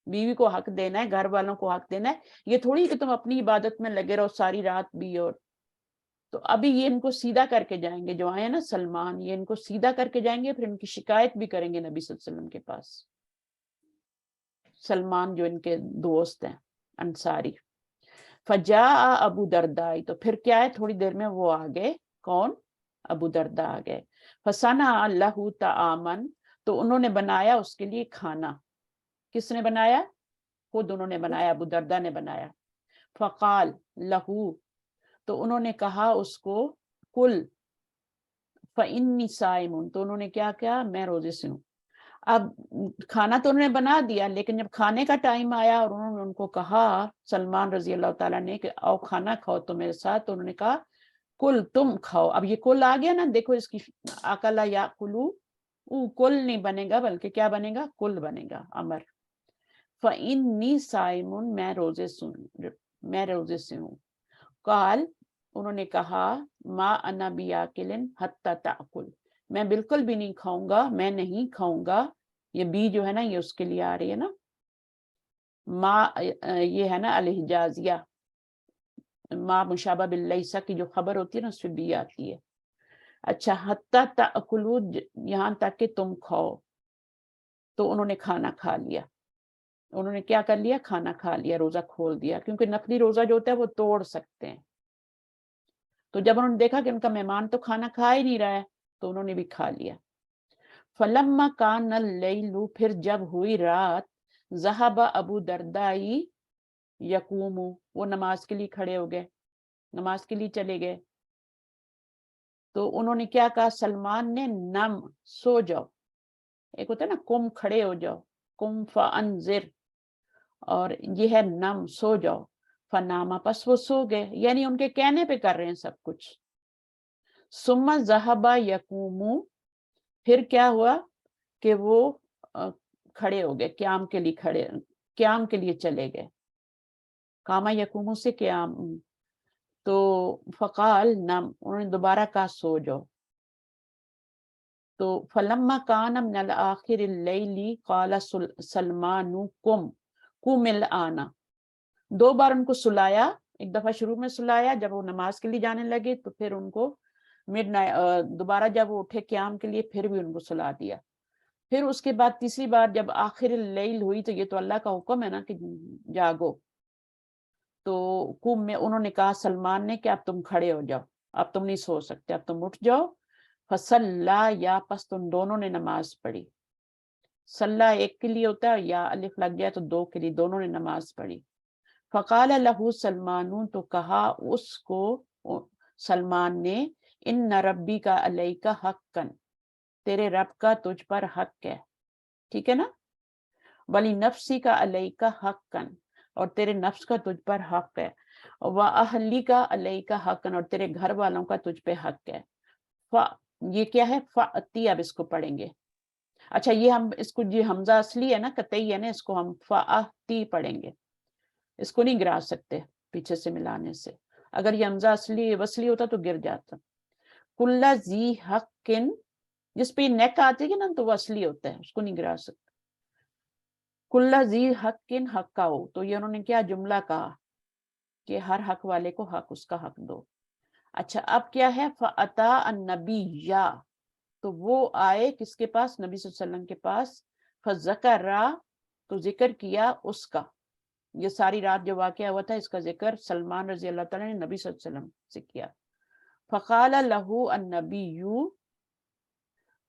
बीवी को हक देना है, घर वालों को हक देना है, ये थोड़ी कि तुम अपनी इबादत में लगे रहो सारी रात भी। और तो अभी ये इनको सीधा करके जाएंगे, जो आए ना सलमान, ये इनको सीधा करके जाएंगे, फिर इनकी शिकायत भी करेंगे नबी सल्लल्लाहु अलैहि वसल्लम के पास। सलमान जो इनके दोस्त हैं अंसारी। फजा अबू दर्दा, तो फिर क्या है, थोड़ी देर में वो आ गए, कौन, अबू दर्दा आ गए। फसना लहू तामन, तो उन्होंने बनाया उसके लिए खाना। किसने बनाया, खुद उन्होंने बनाया, अबू दर्दा ने बनाया। फकाल लहू, तो उन्होंने कहा उसको, कुल फ़इन्नी साइमुन, तो उन्होंने क्या किया, मैं रोजे से हूँ। अब खाना तो उन्होंने बना दिया, लेकिन जब खाने का टाइम आया और उन्होंने उनको कहा, सलमान रजी अल्लाह ताला ने, कि आओ खाना खाओ तो मेरे साथ, तो उन्होंने कहा कुल, तुम खाओ। अब ये कुल आ गया ना, देखो इसकी अकला या कुलू, कुल नहीं बनेगा, बल्कि क्या बनेगा, कुल बनेगा, अमर। फ़इन्नी साइमुन, मैं रोजे से हूँ। काल, उन्होंने कहा, मा अना बियाकिलिन हत्ता ताकुल, मैं बिल्कुल भी नहीं खाऊंगा, मैं नहीं खाऊंगा। ये बी जो है ना, ये उसके लिए आ रही है ना, मा ये है ना अलहिजाजिया, मा मुशाबा बिल्लैसा की जो खबर होती है ना, उसमें बी आती है। अच्छा, हत्ता ताकुलू, यहाँ तक कि तुम खाओ। तो उन्होंने खाना खा लिया, उन्होंने क्या कर लिया, खाना खा लिया, रोजा खोल दिया, क्योंकि नफली रोजा जो होता है वो तोड़ सकते हैं। तो जब उन्होंने देखा कि उनका मेहमान तो खाना खा ही नहीं रहा है, तो उन्होंने भी खा लिया। फलम्मा कान लैलु, फिर जब हुई रात, ज़हबा अबू दर्दाई यकूमु, वो नमाज के लिए खड़े हो गए, नमाज के लिए चले गए। तो उन्होंने क्या कहा, सलमान ने, नम, सो जाओ। एक होता है ना कुम, खड़े हो जाओ, कुम फअंज़िर, और ये है नम, सो जाओ। फनामा, पस वो सो गए, यानी उनके कहने पे कर रहे हैं सब कुछ। सुम्मा ज़हबा यकूमु, फिर क्या हुआ कि वो खड़े हो गए, क्याम के लिए क्याम के लिए चले गए। कामा यकूमु से क्याम, तो फकाल नम, उन्होंने दोबारा कहा सो जाओ। तो फलम्मा कान मिनल आखिर लैली क़ाला सलमानु कुमिल आना, 2 बार उनको सुलाया, एक दफा शुरू में सुलाया जब वो नमाज के लिए जाने लगे, तो फिर उनको दोबारा जब वो उठे क्याम के लिए, फिर भी उनको सुला दिया। फिर उसके बाद तीसरी बार जब आखिर लैल हुई, तो ये तो अल्लाह का हुक्म है ना कि जागो। तो कुम में उन्होंने कहा, सलमान ने, कि अब तुम खड़े हो जाओ, अब तुम नहीं सो सकते, अब तुम उठ जाओ। फसल्ला, या पस तुम दोनों ने नमाज पढ़ी। सल्ला एक के लिए होता है, या अलिफ लग गया तो 2 के लिए, दोनों ने नमाज पढ़ी। फकाल लहू सलमानू, तो कहा उसको सलमान ने, इन रब्बी का अलैका हक्कन, तेरे रब का तुझ पर हक है, ठीक है ना। वली नफ्सी का अलैका हक्कन, और تیرے نفس کا تجھ پر حق ہے، وَأَهْلِكَ عَلَيْكَ حَقًّا، اور تیرے گھر والوں کا تجھ پہ حق ہے. یہ کیا ہے؟ فَأْتِي، اب اس کو پڑھیں گے. اچھا یہ ہم اس کو جی حمزہ اصلی ہے نا، قطعی ہے نا، اس کو ہم فَأْتِي پڑھیں گے، اس کو نہیں گرا سکتے پیچھے سے ملانے سے. اگر یہ حمزہ اصلی وصلی ہوتا تو گر جاتا. کُلَّ ذی حق، جس پہ نیک آتی ہے نا تو وہ اصلی ہوتا ہے، اس کو نہیں گرا سکتے. کُلَّ ذی حق حقہ، تو یہ انہوں نے کیا جملہ کہا کہ ہر حق والے کو حق اس کا حق دو. اچھا اب کیا ہے؟ فَأَتَى النَّبِيَّ، تو وہ آئے کس کے پاس؟ نبی صلی اللہ علیہ وسلم کے پاس. فَذَكَرَ، تو ذکر کیا اس کا. یہ ساری رات جو واقعہ ہوا تھا اس کا ذکر سلمان رضی اللہ تعالیٰ نے نبی صلی اللہ علیہ وسلم سے کیا. فَقَالَ لَهُ النَّبِيُّ،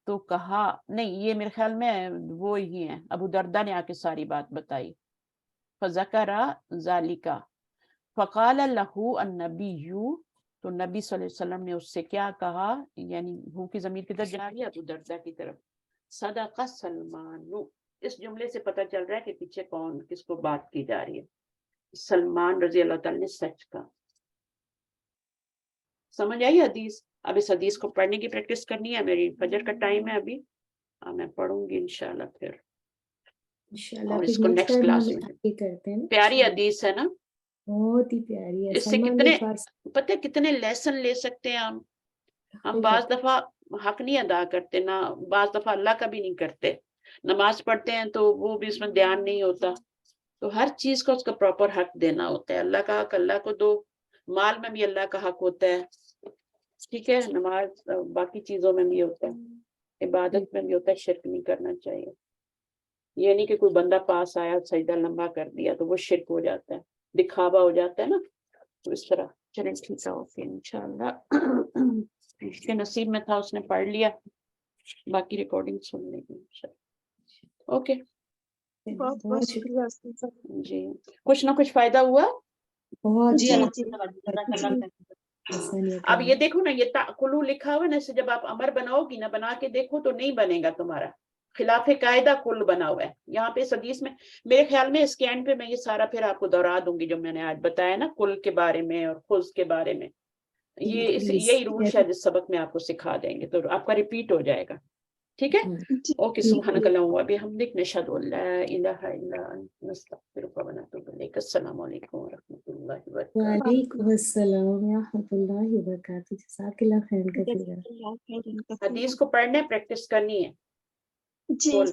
تو کہا، نہیں یہ میرے خیال میں وہ ہی ہیں، ابو دردہ نے آ کے ساری بات بتائی. فَذَكَرَ ذَلِكَ فَقَالَ لَهُ النَّبِيُّ، تو نبی صلی اللہ علیہ وسلم نے اس سے کیا کہا، یعنی ہو کی ضمیر کی طرف جا رہی ہے ابو دردہ کی طرف. صدق سلمان، اس جملے سے پتہ چل رہا ہے کہ پیچھے کون کس کو بات کی جا رہی ہے. سلمان رضی اللہ تعالیٰ نے سچ کہا. سمجھ آئی حدیث؟ اب اس حدیث کو پڑھنے کی پریکٹس کرنی ہے. میری فجر کا ٹائم ہے ابھی، میں پڑھوں گی انشاءاللہ پھر، انشاءاللہ اور پھر اس کو نیکسٹ نیکسٹ ٹائم کلاس ہم میں. یہ کرتے ہیں نا. پیاری حدیث ہے نا، بہت ہی پیاری ہے. اس سے سلمان کتنے الفارسی پتہ ہے کتنے لیسن لے سکتے ہیں ہم بعض دفعہ حق نہیں ادا کرتے، نہ بعض دفعہ اللہ کا بھی نہیں کرتے. نماز پڑھتے ہیں تو وہ بھی اس میں دھیان نہیں ہوتا. تو ہر چیز کا اس کا پراپر حق دینا ہوتا ہے. اللہ کا حق اللہ کو دو، مال میں بھی اللہ کا حق ہوتا ہے، ٹھیک ہے، نماز باقی چیزوں میں بھی ہوتا ہے، عبادت میں بھی ہوتا ہے. شرک نہیں کرنا چاہیے. یہ نہیں کہ کوئی بندہ پاس آیا سجدہ لمبا کر دیا تو وہ شرک ہو جاتا ہے، دکھاوا ہو جاتا ہے نا. تو اس طرح چلیں ٹھیک ہے، اوکے انشاءاللہ. اس کے نصیب میں تھا اس نے پڑھ لیا، باقی ریکارڈنگ سن لیں گے انشاءاللہ. اوکے بہت بہت شکریہ استاذ صاحب. جی، کچھ نہ کچھ فائدہ ہوا. بہت جی جی الحمدللہ، جی آسانیت اب یہ دیکھو نا، یہ تأکلو لکھا ہوا ہے نا، اسے جب آپ امر بناؤ گی نا، بنا کے دیکھو تو نہیں بنے گا تمہارا، خلاف قاعدہ کل بنا ہوا ہے. یہاں پہ اس حدیث میں میرے خیال میں اس کے اینڈ پہ میں یہ سارا پھر آپ کو دہرا دوں گی جو میں نے آج بتایا نا، کل کے بارے میں اور خز کے بارے میں. یہی رول شاید اس سبق میں آپ کو سکھا دیں گے تو آپ کا ریپیٹ ہو جائے گا. ٹھیک ہے، جی اوکے. سبحانک اللہم و بحمدک، نشہد ان لا الہ الا انت، نستغفرک و نتوب الیک. السلام علیکم و رحمۃ اللہ وبرکاتہ. وعلیکم السلام ورحمۃ اللہ وبرکاتہ. جزاک اللہ خیر کثیرا. جزاک اللہ خیراً حدیث کثیراً. کو پڑھنے پریکٹس کرنی ہے. جی